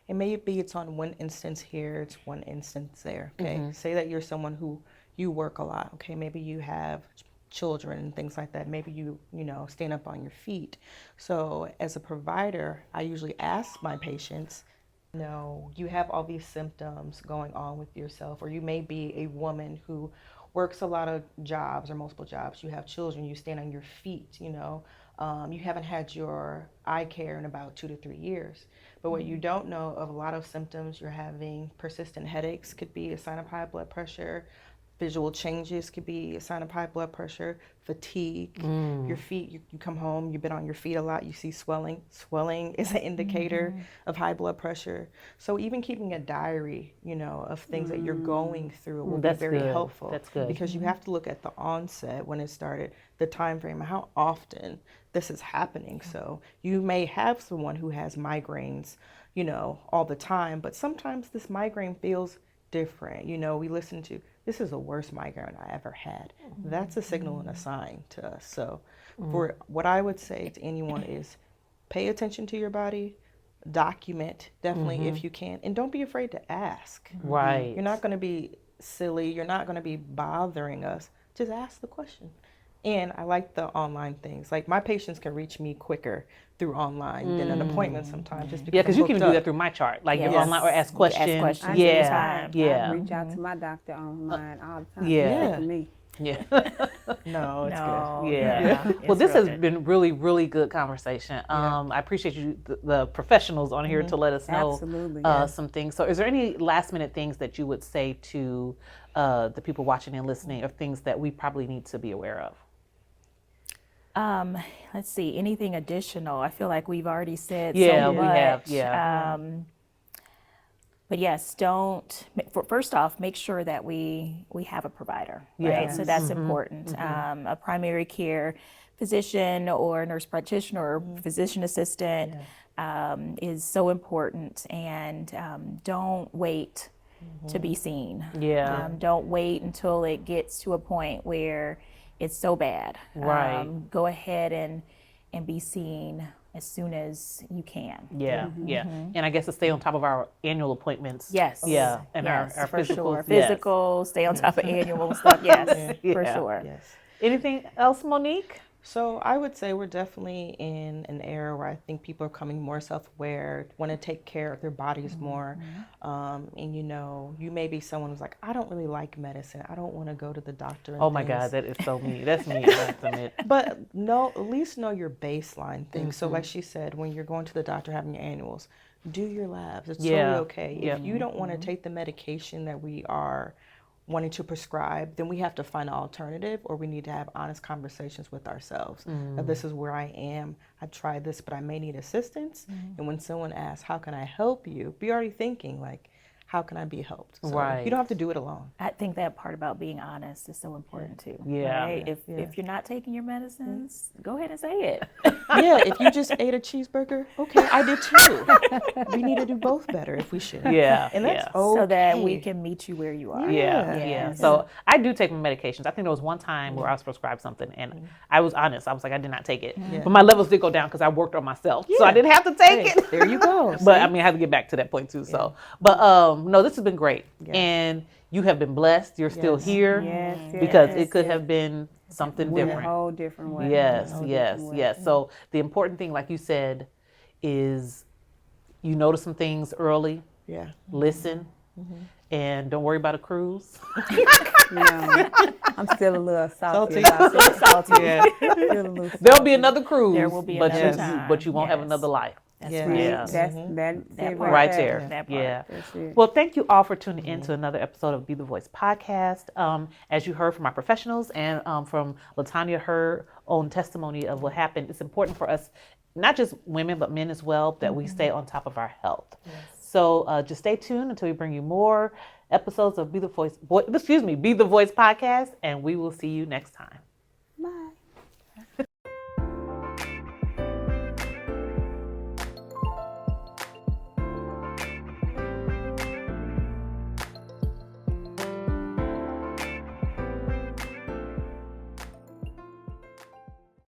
Speaker 2: And maybe it's on one instance here, it's one instance there, okay? Say that you're someone who you work a lot, okay? Maybe you have children and things like that. Maybe you stand up on your feet. So as a provider, I usually ask my patients, you have all these symptoms going on with yourself, or you may be a woman who works a lot of jobs or multiple jobs. You have children, you stand on your feet, you haven't had your eye care in about 2 to 3 years. But what you don't know of a lot of symptoms, you're having persistent headaches could be a sign of high blood pressure. Visual changes could be a sign of high blood pressure, fatigue, your feet, you come home, you've been on your feet a lot, you see swelling. Swelling is an indicator of high blood pressure. So even keeping a diary, of things that you're going through will be
Speaker 1: That's
Speaker 2: very
Speaker 1: good.
Speaker 2: helpful.
Speaker 1: That's good.
Speaker 2: Because you have to look at the onset, when it started, the time frame, how often this is happening. So you may have someone who has migraines, all the time, but sometimes this migraine feels different. We listen to, this is the worst migraine I ever had. That's a signal and a sign to us. So for what I would say to anyone is pay attention to your body, document definitely if you can, and don't be afraid to ask.
Speaker 1: Right.
Speaker 2: You're not going to be silly. You're not going to be bothering us. Just ask the question. And I like the online things. My patients can reach me quicker through online than an appointment sometimes. Just
Speaker 1: Yeah, because you
Speaker 2: I'm
Speaker 1: can
Speaker 2: booked
Speaker 1: do that
Speaker 2: up.
Speaker 1: through my chart, your
Speaker 4: Yes.
Speaker 1: online or ask
Speaker 4: You can
Speaker 1: questions.
Speaker 4: ask questions
Speaker 1: Yeah,
Speaker 4: anytime.
Speaker 1: yeah.
Speaker 3: I reach out to my doctor online all the time.
Speaker 1: Yeah.
Speaker 3: It's good for me.
Speaker 1: Yeah.
Speaker 2: No, it's
Speaker 4: No,
Speaker 2: good.
Speaker 1: Yeah.
Speaker 4: it's
Speaker 1: Well, this
Speaker 4: real
Speaker 1: has
Speaker 4: good.
Speaker 1: been really, really good conversation. I appreciate you, the professionals on here, to let us know
Speaker 3: Absolutely.
Speaker 1: some things. So, is there any last minute things that you would say to the people watching and listening, or things that we probably need to be aware of?
Speaker 4: Let's see, anything additional? I feel like we've already said
Speaker 1: Yeah,
Speaker 4: so
Speaker 1: we
Speaker 4: much.
Speaker 1: have. Yeah.
Speaker 4: But yes, first off, make sure that we have a provider, right?
Speaker 1: Yes.
Speaker 4: So that's important. A primary care physician or nurse practitioner or physician assistant is so important. And don't wait to be seen.
Speaker 1: Yeah.
Speaker 4: Don't wait until it gets to a point where it's so bad.
Speaker 1: Right.
Speaker 4: Go ahead and be seen as soon as you can.
Speaker 1: Yeah, yeah. And I guess to stay on top of our annual appointments.
Speaker 4: Yes.
Speaker 1: Yeah. And
Speaker 4: yes,
Speaker 1: our
Speaker 4: for
Speaker 1: physicals.
Speaker 4: sure.
Speaker 1: Yes.
Speaker 4: Physical, stay on top of annual stuff. Yes, for
Speaker 1: Yeah.
Speaker 4: sure.
Speaker 2: Yes.
Speaker 1: Anything else, Monique?
Speaker 2: So I would say we're definitely in an era where I think people are becoming more self-aware, want to take care of their bodies more. And you may be someone who's like, I don't really like medicine. I don't want to go to the doctor. And
Speaker 1: Oh my
Speaker 2: things.
Speaker 1: God, that is so me. That's me, I have to admit.
Speaker 2: But at least know your baseline things. So like she said, when you're going to the doctor having your annuals, do your labs. It's
Speaker 1: Yeah.
Speaker 2: totally okay.
Speaker 1: Yeah.
Speaker 2: If you don't want to take the medication that we are wanting to prescribe, then we have to find an alternative, or we need to have honest conversations with ourselves. Now, this is where I am. I tried this, but I may need assistance. And when someone asks, how can I help you? Be already thinking like, how can I be helped? So
Speaker 1: Right.
Speaker 2: you don't have to do it alone.
Speaker 4: I think that part about being honest is so important too.
Speaker 1: Yeah.
Speaker 4: Right? If you're not taking your medicines, go ahead and say it.
Speaker 2: Yeah, if you just ate a cheeseburger, okay, I did too. We need to do both better if we should.
Speaker 1: Yeah.
Speaker 2: And that's
Speaker 1: yeah.
Speaker 2: okay.
Speaker 4: So that we can meet you where you are.
Speaker 1: Yeah, yeah.
Speaker 4: Yes.
Speaker 1: So I do take my medications. I think there was one time where I was prescribed something, and I was honest. I was like, I did not take it, but my levels did go down because I worked on myself, so I didn't have to take
Speaker 2: Hey,
Speaker 1: it.
Speaker 2: there you go.
Speaker 1: But I mean, I have to get back to that point too. So, but no, this has been great, and you have been blessed. You're still
Speaker 2: Yes.
Speaker 1: here
Speaker 3: Yes,
Speaker 1: because
Speaker 3: yes,
Speaker 1: it could
Speaker 3: yes.
Speaker 1: have been something
Speaker 3: Went a
Speaker 1: different.
Speaker 3: whole different way.
Speaker 1: Yes,
Speaker 3: Whole
Speaker 1: yes,
Speaker 3: different way.
Speaker 1: yes. So the important thing, like you said, is you notice some things early,
Speaker 2: Yeah.
Speaker 1: listen, and don't worry about a cruise.
Speaker 3: No, I'm still a little salty
Speaker 2: Salty.
Speaker 3: about it.
Speaker 4: Salty.
Speaker 2: Yeah.
Speaker 3: Still a little
Speaker 1: There'll
Speaker 3: salty.
Speaker 1: be another cruise,
Speaker 4: There will be
Speaker 1: but
Speaker 4: another
Speaker 1: you,
Speaker 4: time.
Speaker 1: but you won't have
Speaker 4: Yes.
Speaker 1: another life.
Speaker 4: That's
Speaker 2: Yeah.
Speaker 4: right.
Speaker 1: Yeah.
Speaker 3: That's
Speaker 4: That
Speaker 3: it
Speaker 4: part.
Speaker 1: Right
Speaker 3: there.
Speaker 1: there.
Speaker 4: That part.
Speaker 1: Yeah.
Speaker 3: That's it.
Speaker 1: Well, thank you all for tuning in to another episode of Be the Voice podcast. As you heard from our professionals and from LaTanya, her own testimony of what happened, it's important for us, not just women, but men as well, that we stay on top of our health. So just stay tuned until we bring you more episodes of Be the Voice podcast, and we will see you next time.